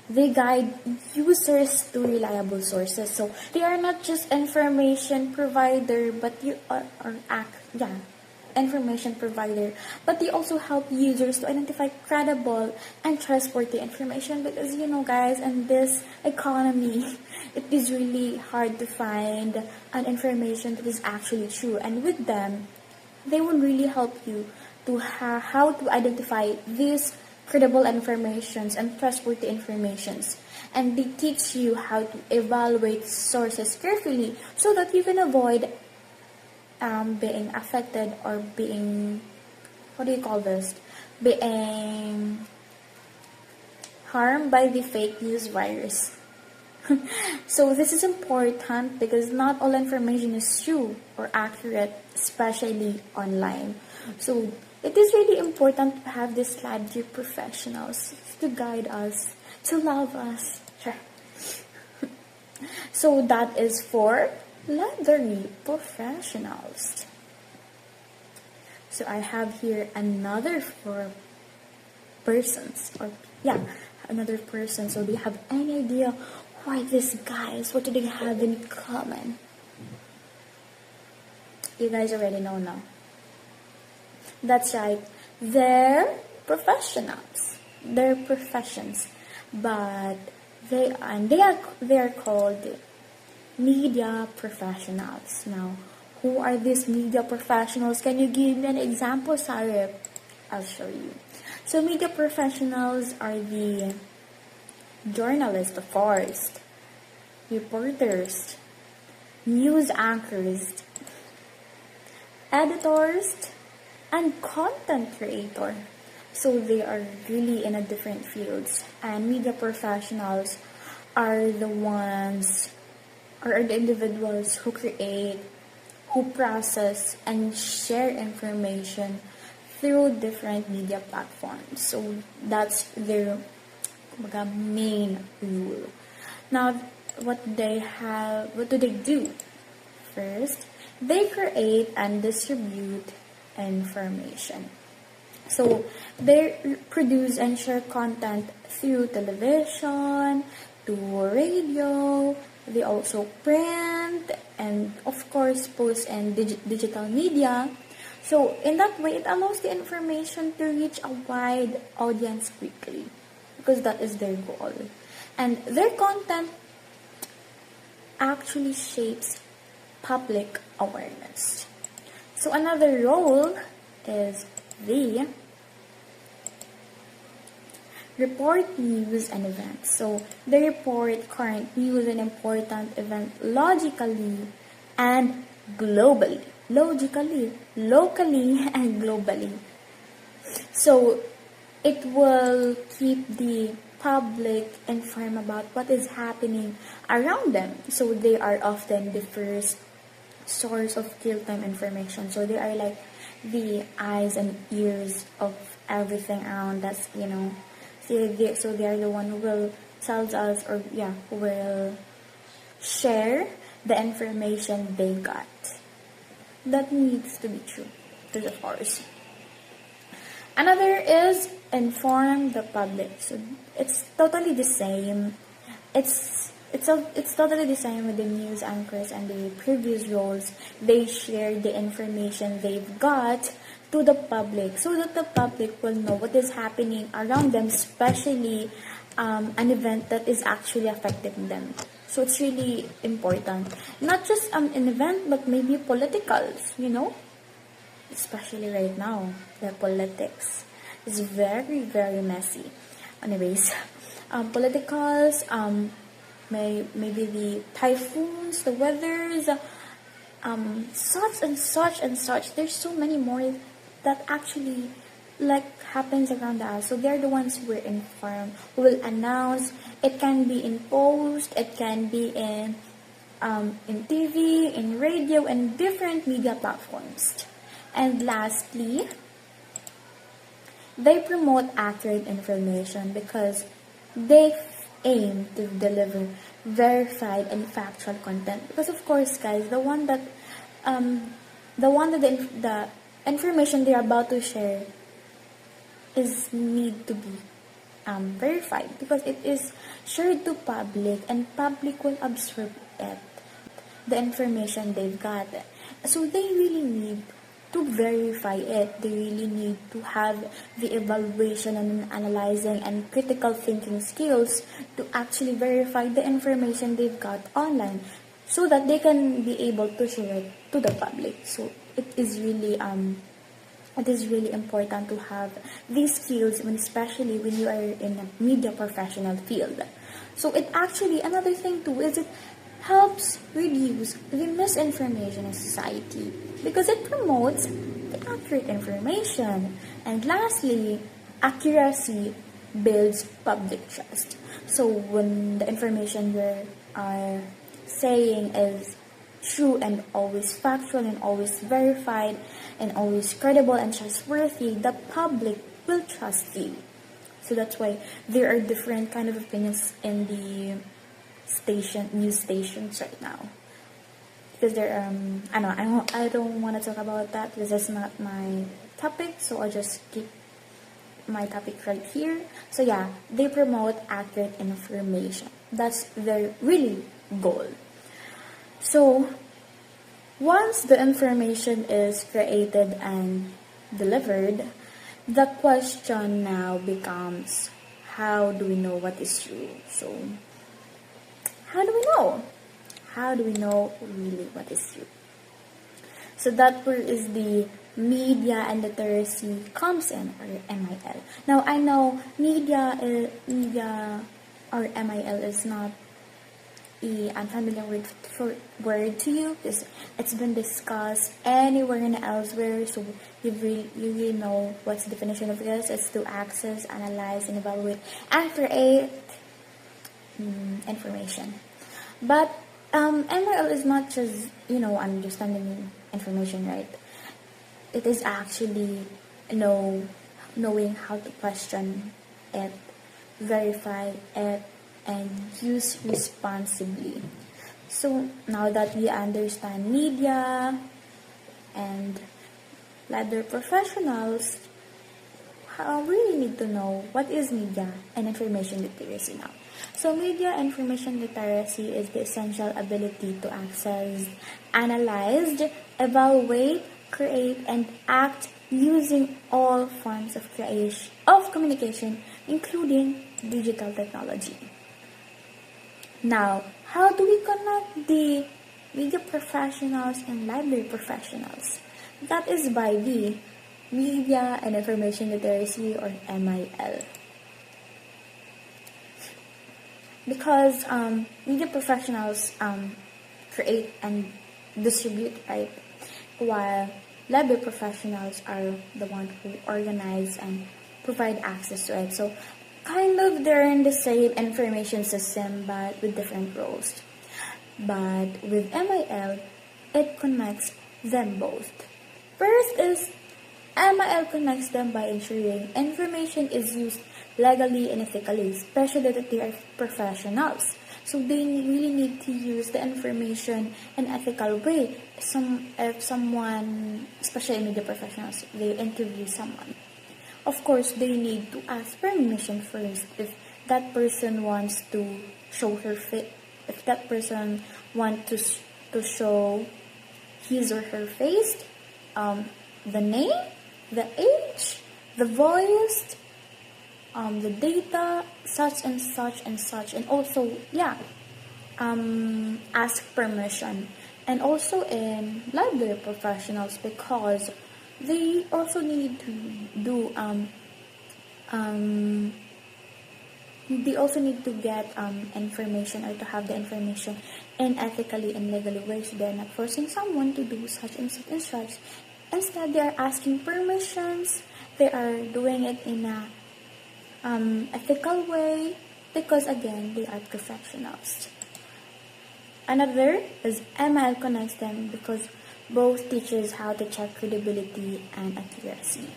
they guide users to reliable sources. So they are not just information provider, but information provider, but they also help users to identify credible and trustworthy information, because guys, in this economy, it is really hard to find an information that is actually true. And with them, they will really help you to how to identify these credible informations and trustworthy informations. And they teach you how to evaluate sources carefully so that you can avoid being affected or being, being harmed by the fake news virus. So this is important because not all information is true or accurate, especially online. So it is really important to have these library professionals to guide us, to love us. So that is for library professionals. So I have here another 4 persons, another person. So do you have any idea why these guys, what do they have in common? You guys already know now. That's right. They're professionals. They're professions, but they are called media professionals. Now, who are these media professionals? Can you give me an example, Sarip? I'll show you. So media professionals are the journalists, of course, reporters, news anchors, editors, and content creator. So they are really in a different fields. And media professionals are the ones, or are the individuals who create, who process, and share information through different media platforms. So that's their main rule. Now, what do they do? First, they create and distribute information. So they produce and share content through television, to radio. They also print and of course post in digital media. So in that way, it allows the information to reach a wide audience quickly, because that is their goal. And their content actually shapes public awareness. So another role is the report news and events. So they report current news and important events logically and globally. Logically, locally, and globally. So it will keep the public informed about what is happening around them. So they are often the first source of real-time information. So they are like the eyes and ears of everything around us, you know. So they are the one who will tell us, or who will share the information they got. That needs to be true, because of course. Another is inform the public. So it's totally the same. It's totally the same with the news anchors and the previous roles. They share the information they've got to the public, so that the public will know what is happening around them, especially an event that is actually affecting them. So it's really important. Not just an event, but maybe politicals, you know? Especially right now, the politics is very, very messy. Anyways, politicals, maybe the typhoons, the weathers, such and such and such. There's so many more that actually happens around us. So they're the ones who are informed, who will announce. It can be in post, it can be in TV, in radio, and different media platforms. And lastly, they promote accurate information because they aim to deliver verified and factual content. Because of course, guys, the information they're about to share need to be verified, because it is shared to public and public will absorb it, the information they've got. So they really need to verify it. They really need to have the evaluation and analyzing and critical thinking skills to actually verify the information they've got online, so that they can be able to share it to the public. So it is really important to have these skills, especially when you are in a media professional field. So it actually, another thing too, is it helps reduce the misinformation in society, because it promotes the accurate information. And lastly, accuracy builds public trust. So when the information we are saying is true and always factual and always verified and always credible and trustworthy, the public will trust you. So that's why there are different kind of opinions in the news stations right now. Because there I don't want to talk about that. This is not my topic, so I'll just keep my topic right here. So yeah, they promote accurate information. That's their really goal. So once the information is created and delivered, the question now becomes, how do we know what is true? So how do we know? How do we know really what is true? So that where is the media and literacy comes in, or MIL. Now I know media or MIL is not a unfamiliar word to you, because it's been discussed anywhere and elsewhere. So you really know what's the definition of this. It's to access, analyze, and evaluate accurate information. But MIL is not just understanding information, right? It is actually knowing how to question it, verify it, and use responsibly. So now that we understand media and other professionals, we really need to know what is media and information literacy now. So media and information literacy is the essential ability to access, analyze, evaluate, create, and act using all forms of communication, including digital technology. Now, how do we connect the media professionals and library professionals? That is by the media and information literacy, or MIL. Because media professionals create and distribute, right? While library professionals are the ones who organize and provide access to it. So kind of they're in the same information system but with different roles. But with MIL, it connects them both. First is MIL connects them by ensuring information is used legally and ethically, especially that they are professionals. So they really need to use the information in an ethical way. If someone, especially media professionals, they interview someone, of course they need to ask permission first if that person wants to show her face, if that person wants to show his or her face, the name, the age, the voice, the data, such and such and such, and also ask permission. And also in library professionals, because they also need to do they also need to get information, or to have the information in ethically and legally ways. So they're not forcing someone to do such and such and such. Instead, they are asking permissions. They are doing it in a ethical way, because again, they are professionals. Another is MIL connects them because both teaches how to check credibility and accuracy.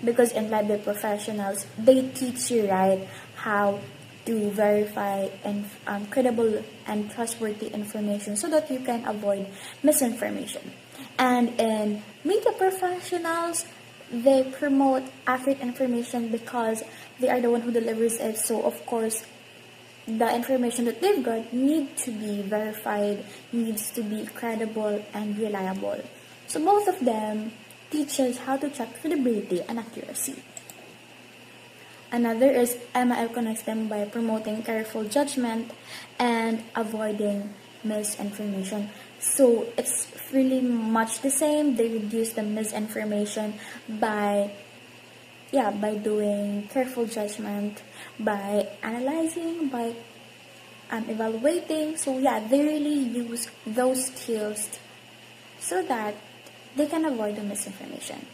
Because in library professionals, they teach you, right, how to verify and credible and trustworthy information so that you can avoid misinformation. And in media professionals, they promote accurate information because they are the one who delivers it. So of course, the information that they've got needs to be verified, needs to be credible and reliable. So both of them teaches how to check credibility and accuracy. Another is MIL connects them by promoting careful judgment and avoiding misinformation. So it's really much the same. They reduce the misinformation by doing careful judgment, by analyzing, by evaluating. So they really use those skills so that they can avoid the misinformation.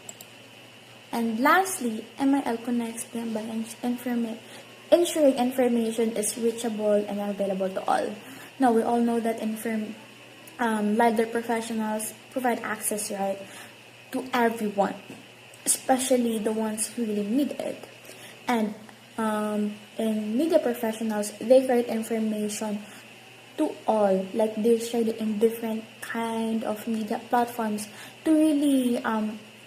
And lastly, MIL connects them by ensuring information is reachable and available to all. Now, we all know that library professionals provide access, right, to everyone, especially the ones who really need it. And in media professionals, they create information to all, like they share it in different kind of media platforms to really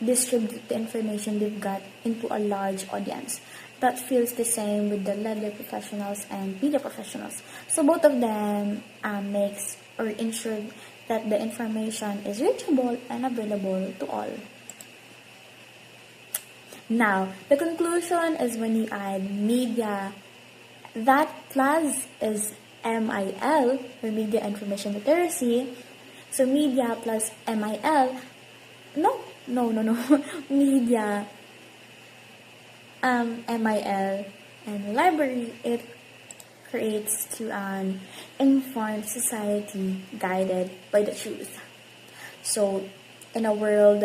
distribute the information they've got into a large audience. That feels the same with the library professionals and media professionals. So both of them makes or ensure that the information is reachable and available to all. Now, the conclusion is when you add media, that plus is MIL, or Media Information Literacy. So media plus MIL, no, media, MIL, and library, it creates to an informed society guided by the truth. So, in a world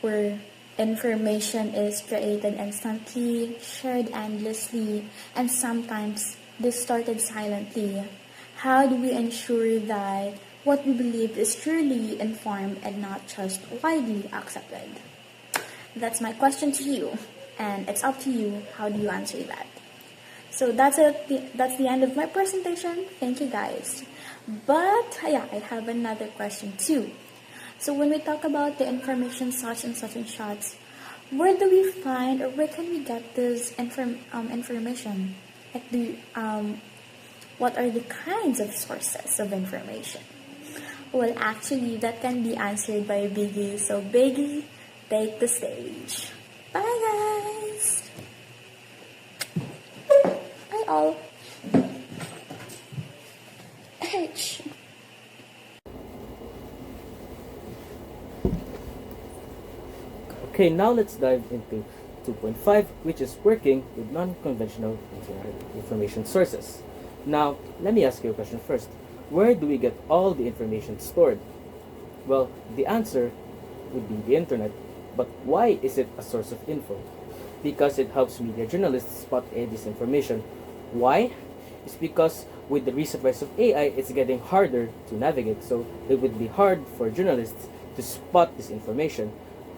where information is created instantly, shared endlessly, and sometimes distorted silently, how do we ensure that what we believe is truly informed and not just widely accepted? That's my question to you, and it's up to you. How do you answer that? So that's it. That's the end of my presentation. Thank you, guys. But yeah, I have another question too. So when we talk about the information such and shots, where do we find or where can we get this information? Like what are the kinds of sources of information? Well, actually, that can be answered by Biggie. So Biggie, take the stage. Bye, guys. Bye, all. H. Okay, now let's dive into 2.5, which is working with non-conventional information sources. Now, let me ask you a question first. Where do we get all the information stored? Well, the answer would be the internet. But why is it a source of info? Because it helps media journalists spot disinformation. Why? It's because with the recent rise of AI, it's getting harder to navigate. So it would be hard for journalists to spot disinformation.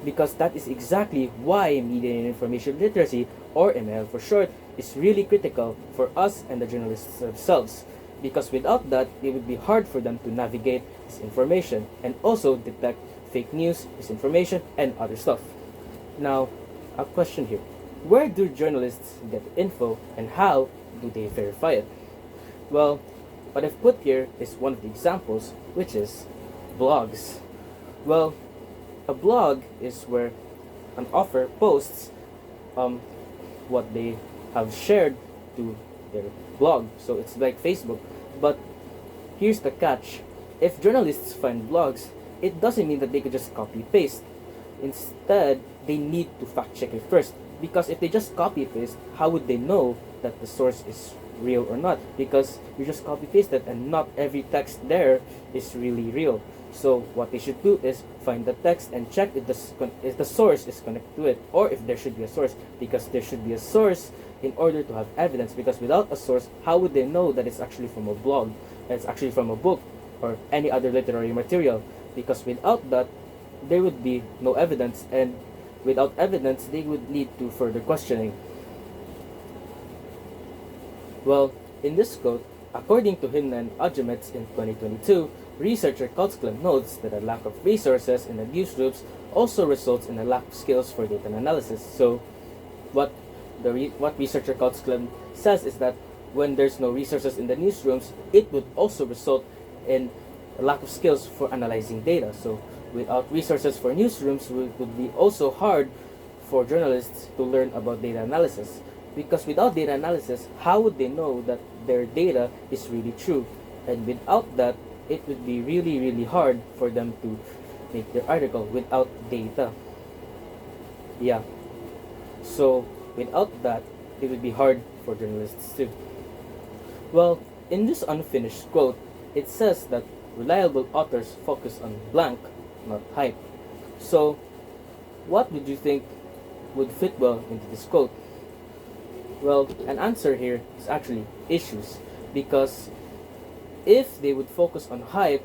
Because that is exactly why media and information literacy, or ML for short, is really critical for us and the journalists themselves. Because without that, it would be hard for them to navigate this information and also detect fake news, misinformation, and other stuff. Now, a question here. Where do journalists get info and how do they verify it? Well, what I've put here is one of the examples, which is blogs. Well, a blog is where an author posts what they have shared to their blog. So it's like Facebook. But here's the catch. If journalists find blogs, it doesn't mean that they could just copy-paste. Instead, they need to fact-check it first. Because if they just copy-paste, how would they know that the source is real or not? Because you just copy-paste it and not every text there is really real. So what they should do is find the text and check if the source is connected to it, or if there should be a source, because there should be a source in order to have evidence. Because without a source, how would they know that it's actually from a blog, that it's actually from a book, or any other literary material? Because without that, there would be no evidence, and without evidence, they would lead to further questioning. Well, in this quote, according to Hymna and Adjumets in 2022, researcher Kutzklem notes that a lack of resources in the newsrooms also results in a lack of skills for data analysis. So, what researcher Kutzklem says is that when there's no resources in the newsrooms, it would also result in a lack of skills for analyzing data. So, without resources for newsrooms, it would be also hard for journalists to learn about data analysis. Because without data analysis, how would they know that their data is really true? And without that, it would be really, really hard for them to make their article without data. Yeah. So, without that, it would be hard for journalists too. Well, in this unfinished quote, it says that reliable authors focus on blank, not hype. So, what would you think would fit well into this quote? Well, an answer here is actually issues, because if they would focus on hype,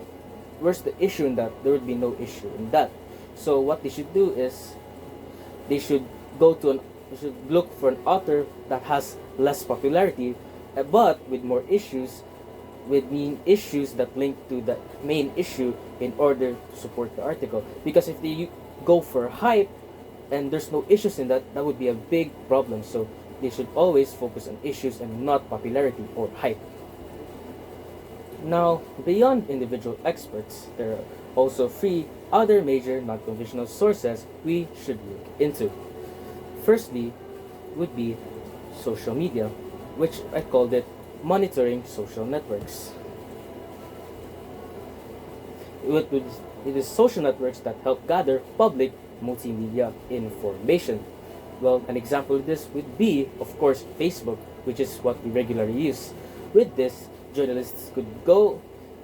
where's the issue in that? There would be no issue in that. So what they should do is they should look for an author that has less popularity, but with more issues, with main issues that link to the main issue in order to support the article. Because if they go for hype and there's no issues in that, that would be a big problem. So they should always focus on issues and not popularity or hype. Now, beyond individual experts, there are also 3 other major non-conventional sources we should look into. Firstly would be social media, which I called it monitoring social networks. It is social networks that help gather public multimedia information. Well, an example of this would be, of course, Facebook, which is what we regularly use. With this, journalists could go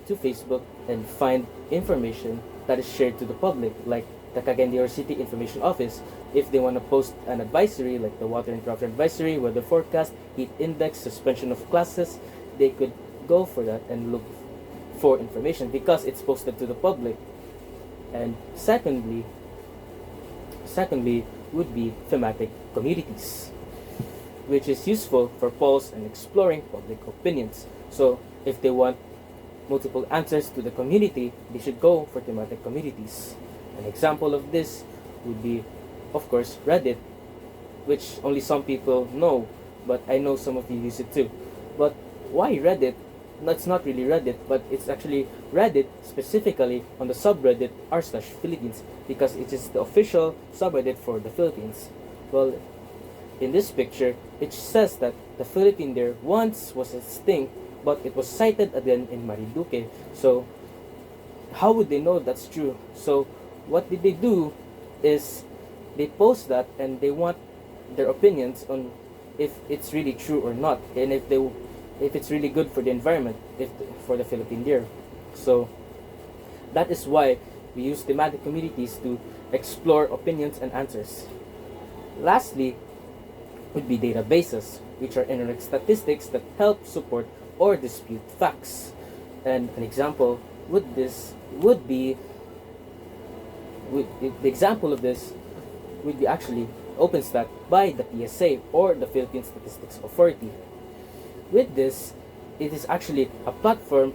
to Facebook and find information that is shared to the public, like the Cagayan de Oro City Information Office. If they want to post an advisory, like the water interruption advisory, weather forecast, heat index, suspension of classes, they could go for that and look for information because it's posted to the public. And secondly would be thematic communities, which is useful for polls and exploring public opinions. So if they want multiple answers to the community, they should go for thematic communities. An example of this would be, of course, Reddit, which only some people know, but I know some of you use it too. But why Reddit? No, it's not really Reddit, but it's actually Reddit specifically on the subreddit r/Philippines, because it is the official subreddit for the Philippines. Well, in this picture, it says that the Philippine there once was extinct, but it was sighted again in Marinduque. So how would they know that's true? So what did they do is they post that and they want their opinions on if it's really true or not, and if it's really good for the environment, for the Philippine deer. So that is why we use thematic communities to explore opinions and answers. Lastly would be databases, which are internet statistics that help support or dispute facts. And an example the example of this would be actually OpenStat by the PSA, or the Philippine Statistics Authority. With this, it is actually a platform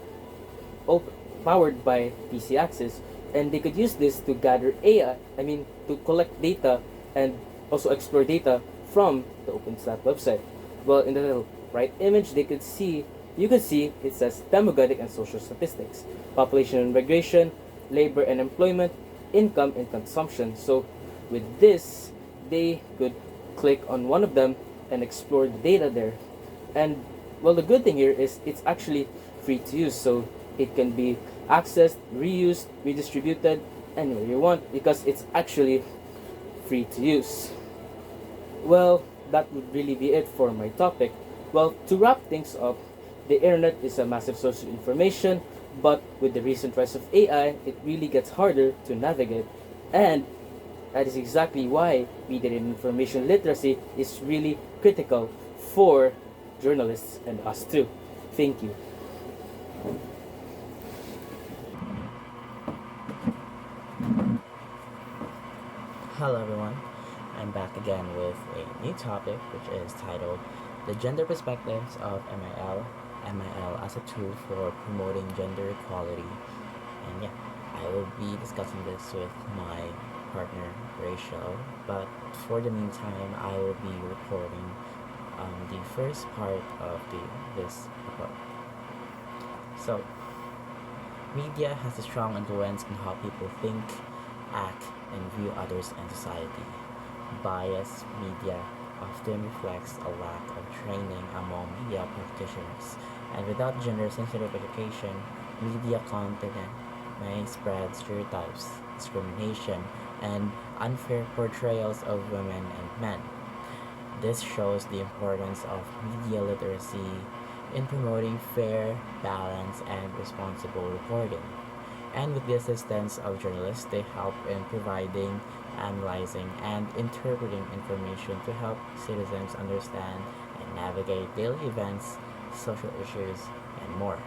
powered by PC Access, and they could use this to gather to collect data and also explore data from the OpenStat website. Well, in the little right image, you can see it says demographic and social statistics, population and migration, labor and employment, income and consumption. So with this, they could click on one of them and explore the data there. And well, the good thing here is it's actually free to use, so it can be accessed, reused, redistributed anywhere you want, because it's actually free to use. Well, that would really be it for my topic. Well, to wrap things up, the internet is a massive source of information, but with the recent rise of AI, it really gets harder to navigate. And that is exactly why media and information literacy is really critical for journalists and us too. Thank you. Hello everyone, I'm back again with a new topic which is titled The Gender Perspectives of MIL as a Tool for Promoting Gender Equality. And yeah, I will be discussing this with my partner Grachielle, but for the meantime I will be recording the first part of this report. So, media has a strong influence on how people think, act, and view others and society. Biased media often reflects a lack of training among media practitioners, and without gender-sensitive education, media content may spread stereotypes, discrimination, and unfair portrayals of women and men. This shows the importance of media literacy in promoting fair, balanced, and responsible reporting. And with the assistance of journalists, they help in providing, analyzing, and interpreting information to help citizens understand and navigate daily events, social issues, and more.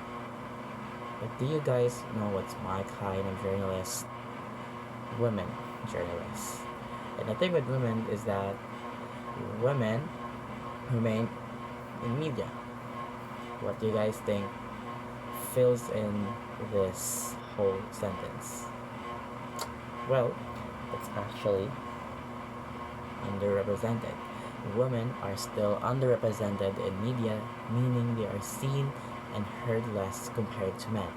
But do you guys know what's my kind of journalist? Women journalists. And the thing with women is that women remain in media. What do you guys think fills in this whole sentence? Well, it's actually underrepresented. Women are still underrepresented in media, meaning they are seen and heard less compared to men.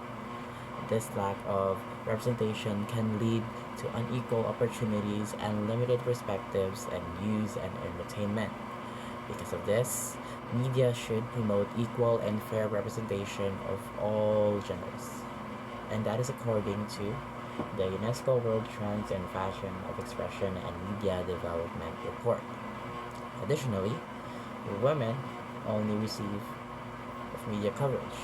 This lack of representation can lead to unequal opportunities and limited perspectives in news and entertainment. Because of this, media should promote equal and fair representation of all genders. And that is according to the UNESCO World Trends in Fashion of Expression and Media Development Report. Additionally, women only receive of media coverage.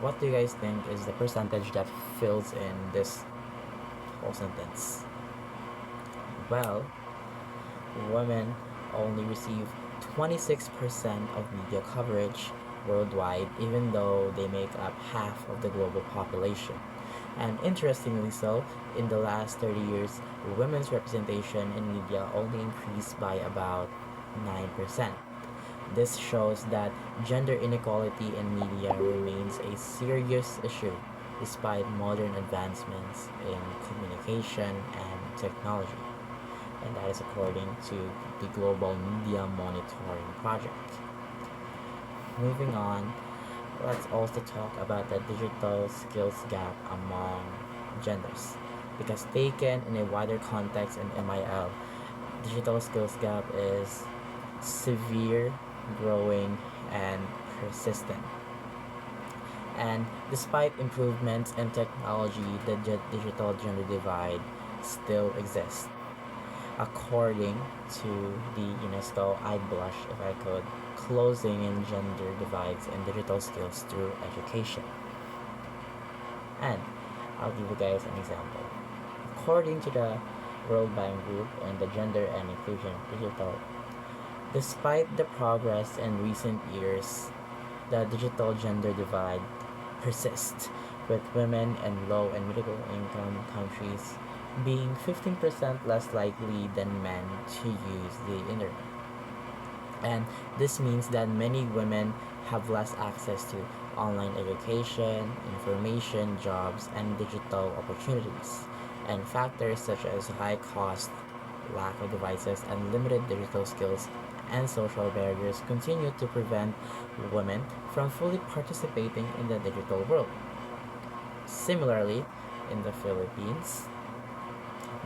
What do you guys think is the percentage that fills in this whole sentence? Well, women only receive 26% of media coverage worldwide, even though they make up half of the global population. And interestingly so, in the last 30 years, women's representation in media only increased by about 9%. This shows that gender inequality in media remains a serious issue despite modern advancements in communication and technology. And that is according to the Global Media Monitoring Project. Moving on, let's also talk about the digital skills gap among genders. Because taken in a wider context in MIL, digital skills gap is severe, growing, and persistent. And despite improvements in technology, the digital gender divide still exists. According to the UNESCO, I'd blush if I could, closing in gender divides in digital skills through education. And I'll give you guys an example. According to the World Bank Group and the Gender and Inclusion Digital, despite the progress in recent years, the digital gender divide persists, with women in low and middle income countries being 15% less likely than men to use the internet. And this means that many women have less access to online education, information, jobs, and digital opportunities. And factors such as high cost, lack of devices, and limited digital skills and social barriers continue to prevent women from fully participating in the digital world. Similarly, in the Philippines,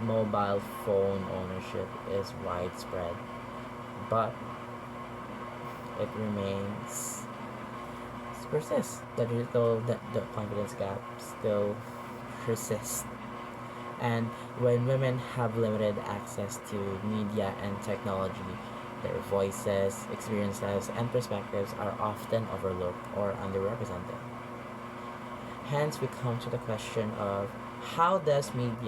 mobile phone ownership is widespread, but it persists. The confidence gap still persists. And when women have limited access to media and technology, their voices, experiences, and perspectives are often overlooked or underrepresented. Hence, we come to the question of how does imbalanced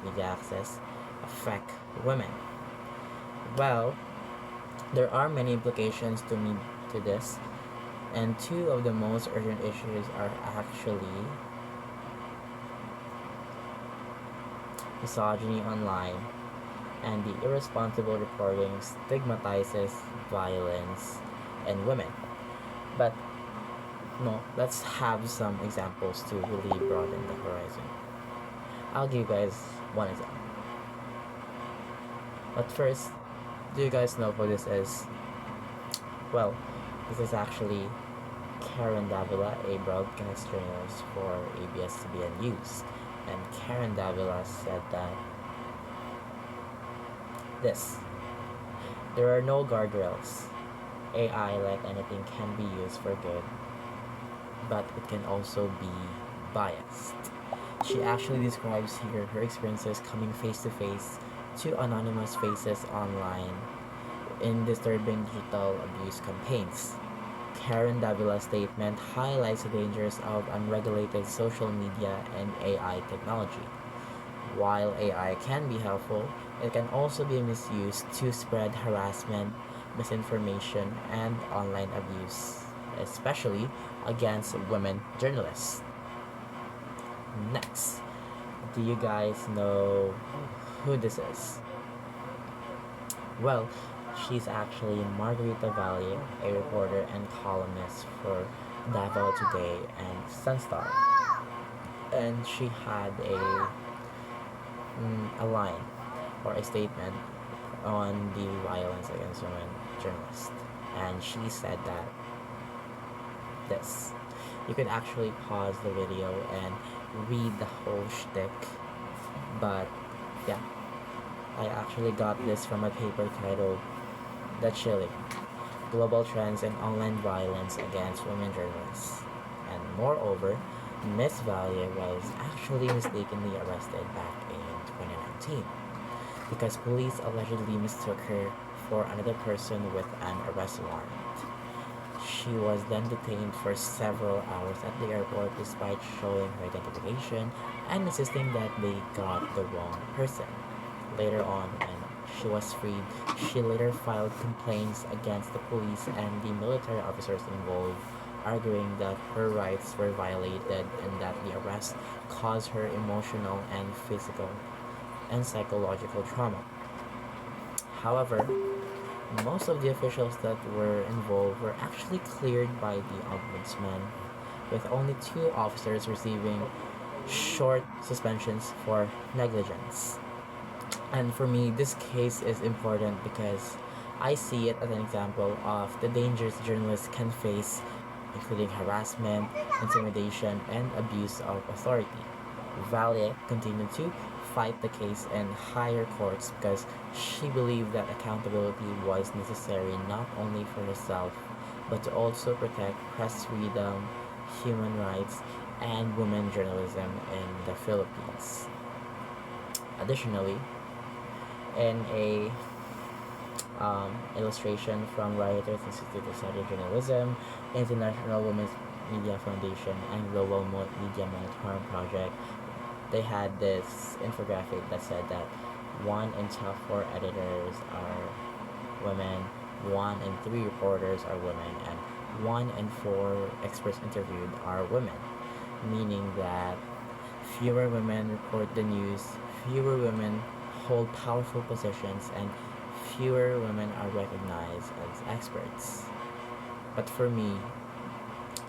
media access, affect women? Well, there are many implications to this, and two of the most urgent issues are actually misogyny online, and the irresponsible reporting stigmatizes violence in women. But no, let's have some examples to really broaden the horizon. I'll give you guys one example. But first, do you guys know who this is? Well, this is actually Karen Davila, a broadcast journalist for ABS-CBN News. And Karen Davila said that there are no guardrails. AI, like anything, can be used for good, but it can also be biased. She actually describes here her experiences coming face to face to anonymous faces online in disturbing digital abuse campaigns. 𝘃𝘃𝗿𝗏 statement highlights the dangers of unregulated social media and AI technology. While AI can be helpful, it can also be misused to spread harassment, misinformation, and online abuse, especially against women journalists. Next, do you guys know who this is? Well, she's actually Margarita Valle, a reporter and columnist for 𝘚𝘃𝗿 Today and Sunstar. And she had a line or a statement on the violence against women journalists. And she said that this. You could actually pause the video and read the whole shtick. But yeah, I actually got this from a paper titled 𝘚𝘃𝗿𝗏, Global Trends in Online Violence Against Women Journalists. And moreover, Miss Valle was actually mistakenly arrested back in 2019 because police allegedly mistook her for another person with an arrest warrant. She was then detained for several hours at the airport despite showing her identification and insisting that they got the wrong person. Later on, when she was freed, she later filed complaints against the police and the military officers involved, arguing that her rights were violated and that the arrest caused her emotional and physical and psychological trauma. However, most of the officials that were involved were actually cleared by the ombudsman, with only 2 officers receiving short suspensions for negligence. And for me, this case is important because I see it as an example of the dangers journalists can face, including harassment, intimidation, and abuse of authority. Valle continued to fight the case in higher courts because she believed that accountability was necessary not only for herself, but to also protect press freedom, human rights, and women journalism in the Philippines. Additionally, in a illustration from Writers Institute of Study Journalism, International Women's Media Foundation, and Global Media Monitoring Project, they had this infographic that said that 1 in top 4 editors are women, 1 in 3 reporters are women, and 1 in 4 experts interviewed are women, meaning that fewer women report the news, fewer women hold powerful positions, and fewer women are recognized as experts. But for me,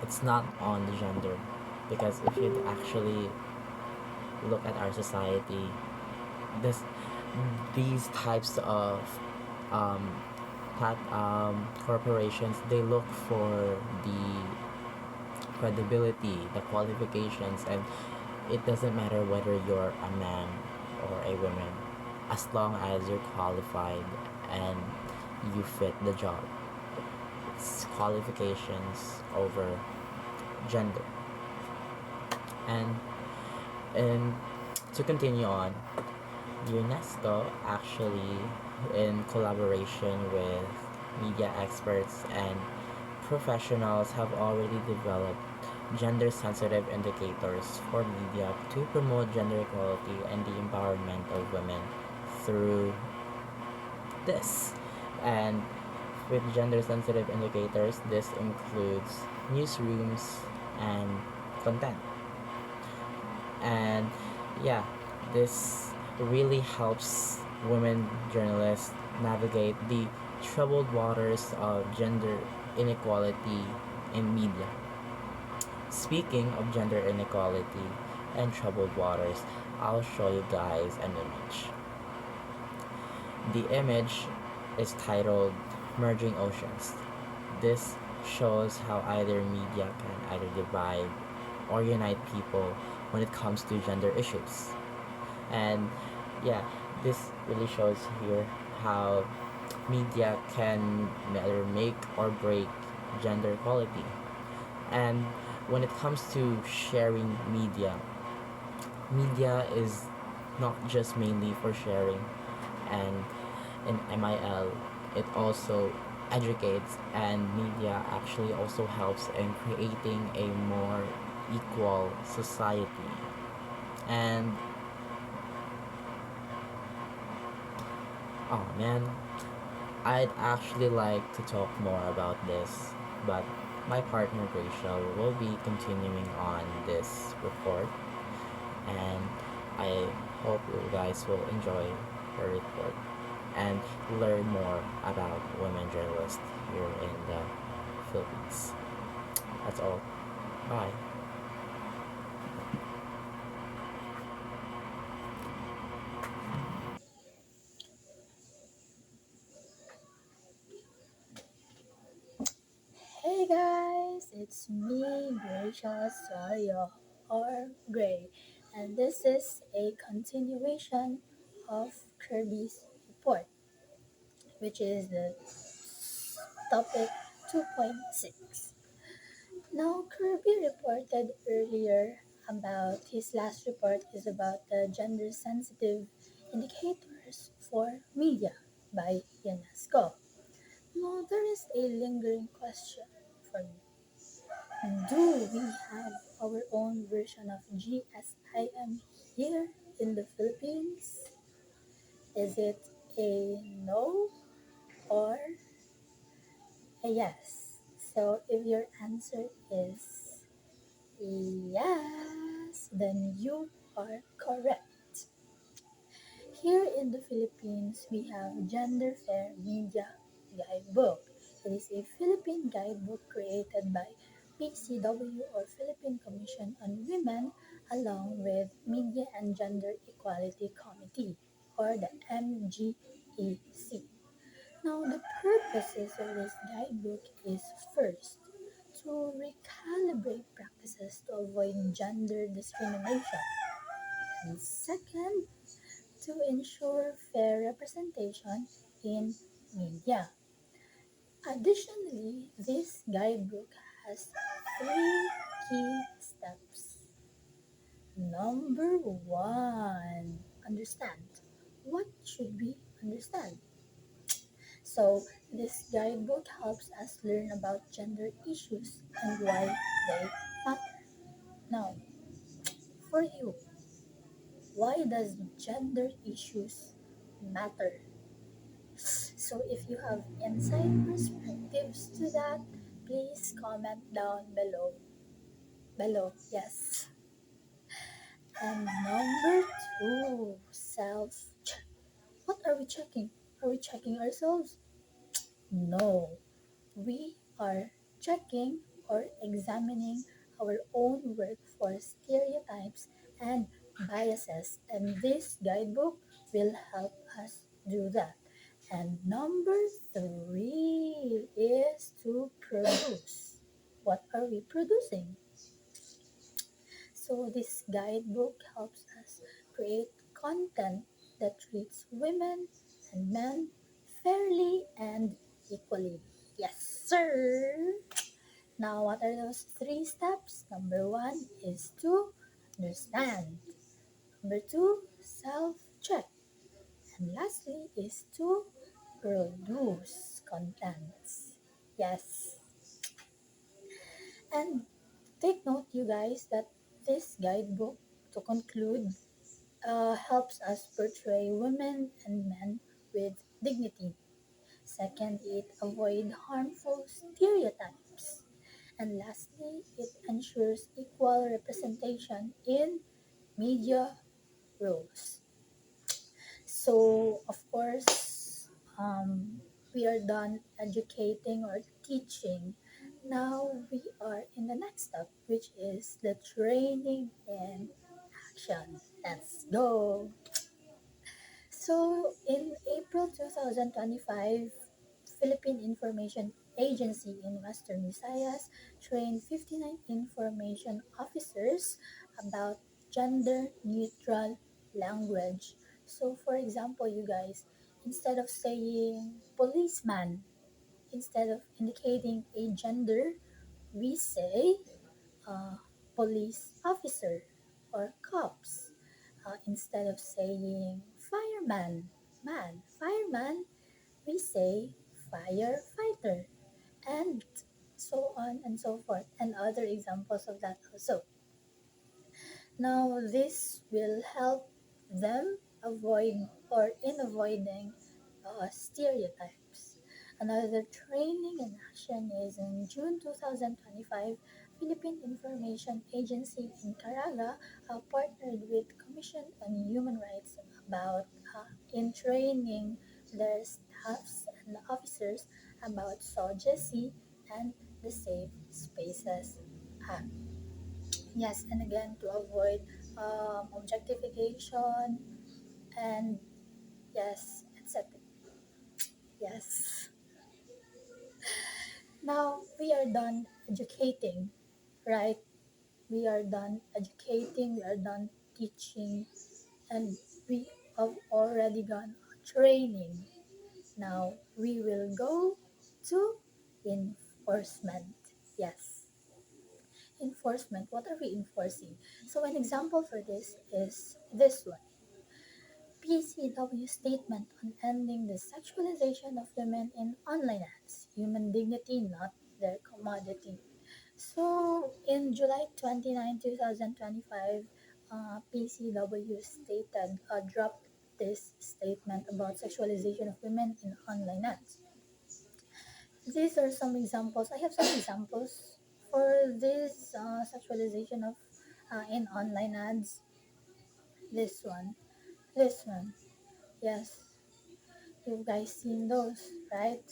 it's not on the gender, because if you actually look at our society, these types of corporations, they look for the credibility, the qualifications, and it doesn't matter whether you're a man or a woman, as long as you're qualified and you fit the job. It's qualifications over gender. And to continue on, UNESCO actually, in collaboration with media experts and professionals, have already developed gender-sensitive indicators for media to promote gender equality and the empowerment of women through this. And with gender-sensitive indicators, this includes newsrooms and content. And yeah, this really helps women journalists navigate the troubled waters of gender inequality in media. Speaking of gender inequality and troubled waters, I'll show you guys an image. The image is titled Merging Oceans. This shows how either media can either divide or unite people when it comes to gender issues. And yeah, this really shows here how media can either make or break gender equality. And when it comes to sharing media is not just mainly for sharing, and in MIL it also educates, and media actually also helps in creating a more equal society. And oh man, I'd actually like to talk more about this, but my partner Grachielle will be continuing on this report, and I hope you guys will enjoy her report and learn more about women journalists here in the Philippines. That's all. Bye. Hey guys, it's me, Grachielle Suello, or Gray, and this is a continuation of Kirby's report, which is the topic 2.6. Now, Kirby reported earlier about his last report is about the gender sensitive indicators for media by UNESCO. Now, there is a lingering question for me. Do we have our own version of GSIM here in the Philippines? Is it a no or a yes? So if your answer is yes, then you are correct. Here in the Philippines, we have Gender Fair Media Guidebook. It is a Philippine guidebook created by PCW or Philippine Commission on Women along with Media and Gender Equality Committee or the MGEC. Now, the purposes of this guidebook is first, to recalibrate practices to avoid gender discrimination, and second, to ensure fair representation in media. Additionally, this guidebook has three key steps. Number one, understand. What should we understand? So, this guidebook helps us learn about gender issues and why they matter. Now, for you, why does gender issues matter? So if you have inside perspectives to that, please comment down below. Yes. And number two, self check. What are we checking? Are we checking ourselves? No. We are checking or examining our own work for stereotypes and biases, and this guidebook will help us do that. And number three is to produce. What are we producing? So, this guidebook helps us create content that treats women and men fairly and equally. Yes, sir. Now, what are those three steps? Number one is to understand. Number two, self check. And lastly is to produce contents. Yes. And take note, you guys, that this guidebook, to conclude, helps us portray women and men with dignity. Second, it avoids harmful stereotypes. And lastly, it ensures equal representation in media roles. So, of course, we are done educating or teaching. Now we are in the next step, which is the training in action. Let's go. So, in April 2025, Philippine Information Agency in Western Visayas trained 59 information officers about gender neutral language. So, for example, you guys, instead of saying policeman, instead of indicating a gender, we say uh, police officer or cops. Instead of saying fireman, fireman, we say firefighter, and so on and so forth, and other examples of that also. Now, this will help them avoid or in avoiding stereotypes. Another training and action is in June 2025, Philippine Information Agency in Caraga partnered with Commission on Human Rights about in training their staffs and officers about 𝘧𝘢𝘬𝘦 and the Safe Spaces Act. Yes, and again to avoid objectification and yes, etc. Yes. Now we are done educating, right? We are done educating, we are done teaching, and we have already gone training. Now we will go to enforcement. Yes. Enforcement. What are we enforcing? So an example for this is this one. PCW statement on ending the sexualization of women in online ads. Human dignity, not their commodity. So, in July 29, 2025, PCW stated, dropped this statement about sexualization of women in online ads. These are some examples. I have some examples for this sexualization of in online ads. This one, yes. You guys seen those, right?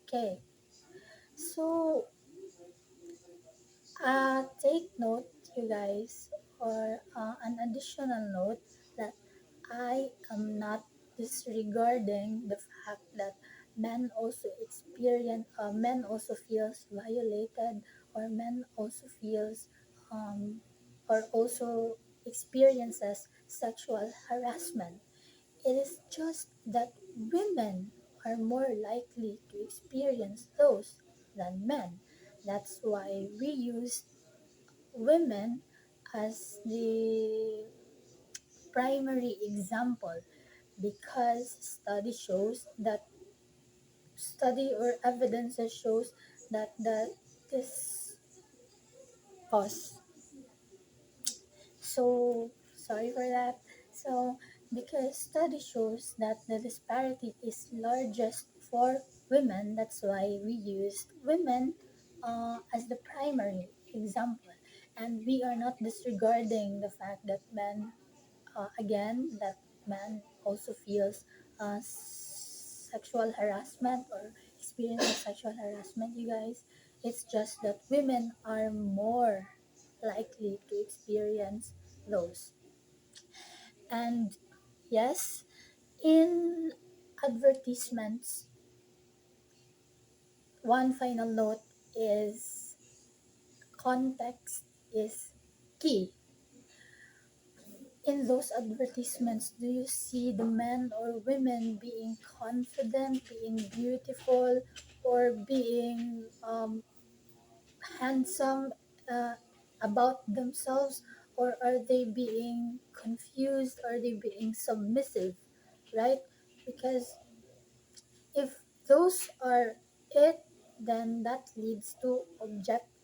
Okay. So, take note, you guys, or an additional note that I am not disregarding the fact that men also feels violated, or men also feels, or also experiences sexual harassment. It is just that women are more likely to experience those than men. That's why we use women as the primary example, because study or evidence shows that this pause. So sorry for that. So because study shows that the disparity is largest for women, that's why we use women as the primary example. And we are not disregarding the fact that men also feels sexual harassment or experiences sexual harassment, you guys. It's just that women are more likely to experience those. And yes, in advertisements, one final note is context is key. In those advertisements, do you see the men or women being confident, being beautiful, or being handsome about themselves, or are they being confused? Are they being submissive? Right? Because if those are it, then that leads to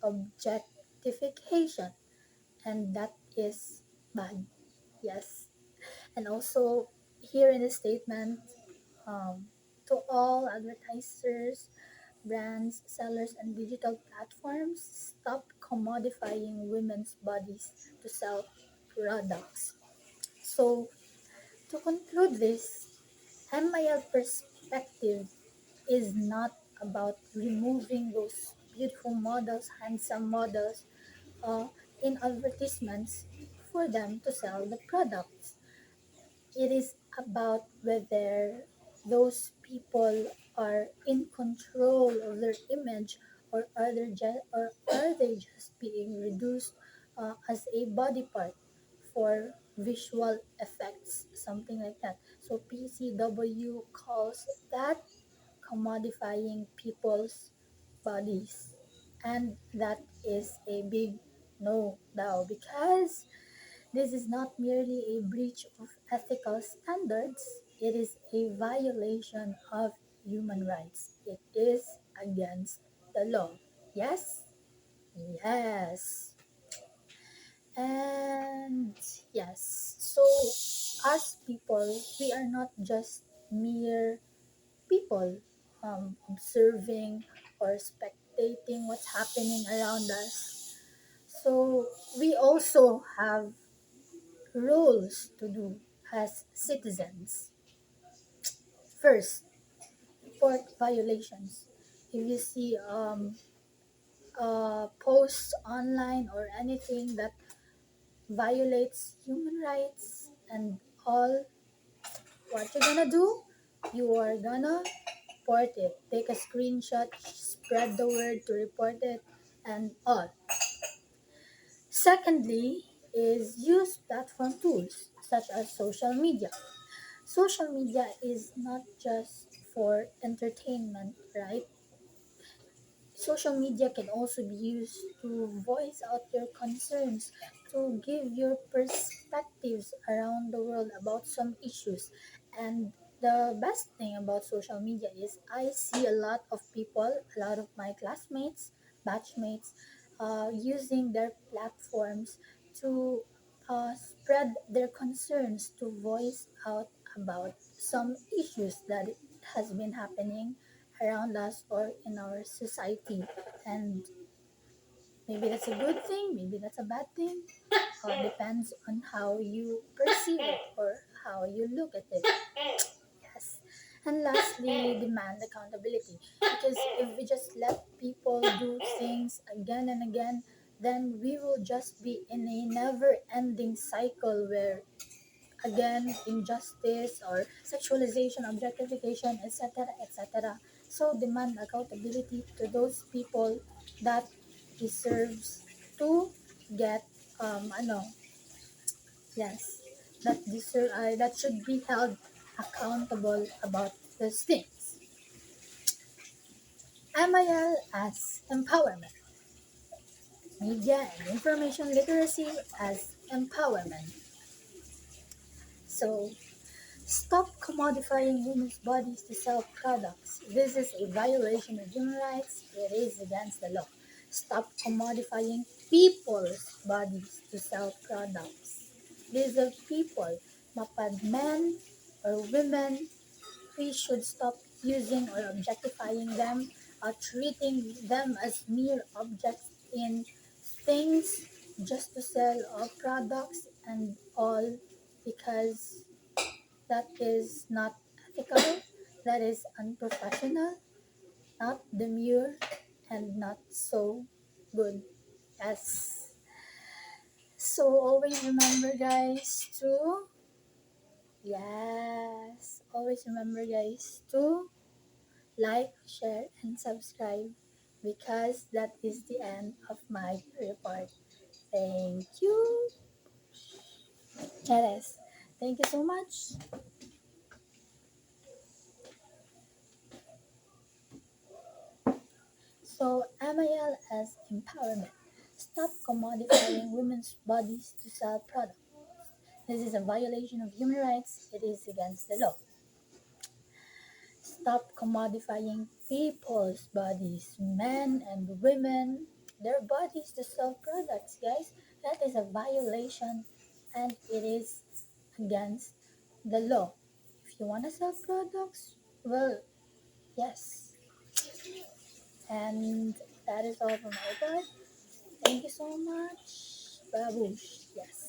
objectification, and that is bad. Yes. And also, here in the statement, to all advertisers, brands, sellers, and digital platforms, stop commodifying women's bodies to sell products. So, to conclude this, MIL perspective is not about removing those beautiful models, handsome models, in advertisements for them to sell the products. It is about whether those people are in control of their image, or are they just being reduced as a body part for visual effects, something like that. So PCW calls that commodifying people's bodies, and that is a big no now, because this is not merely a breach of ethical standards, it is a violation of human rights. It is against the law. Yes? Yes. And yes, so as people, we are not just mere people observing or spectating what's happening around us. So we also have roles to do as citizens. First, report violations. If you see posts online or anything that violates human rights and all, what you're gonna do? You are gonna report it. Take a screenshot, spread the word to report it, and all. Secondly, is use platform tools such as social media. Social media is not just for entertainment, right? Social media can also be used to voice out your concerns, to give your perspectives around the world about some issues. And the best thing about social media is I see a lot of people, a lot of my classmates, batchmates, using their platforms to spread their concerns, to voice out about some issues that has been happening around us or in our society. And maybe that's a good thing, maybe that's a bad thing. Depends on how you perceive it or how you look at it. Yes. And lastly, demand accountability. Because if we just let people do things again and again, then we will just be in a never ending cycle where again injustice or sexualization, objectification, etc., etc. So demand accountability to those people that deserves to get ano, yes, that should be held accountable about those things. MIL as empowerment, media and information literacy as empowerment. So stop commodifying women's bodies to sell products. This is a violation of human rights. It is against the law. Stop commodifying people's bodies to sell products. These are people, mapag men or women. We should stop using or objectifying them or treating them as mere objects in things just to sell our products and all, because that is not ethical, that is unprofessional, not demure, and not so good. Yes. So always remember, guys, to always remember, guys, to like, share, and subscribe because that is the end of my report. Thank you. Yes. Thank you so much. So, MIL as empowerment. Stop commodifying women's bodies to sell products. This is a violation of human rights. It is against the law. Stop commodifying people's bodies, men and women, their bodies to sell products, guys. That is a violation and it is against the law. If you want to sell products, well, yes. And that is all from my part. Thank you so much. Babush. Yes.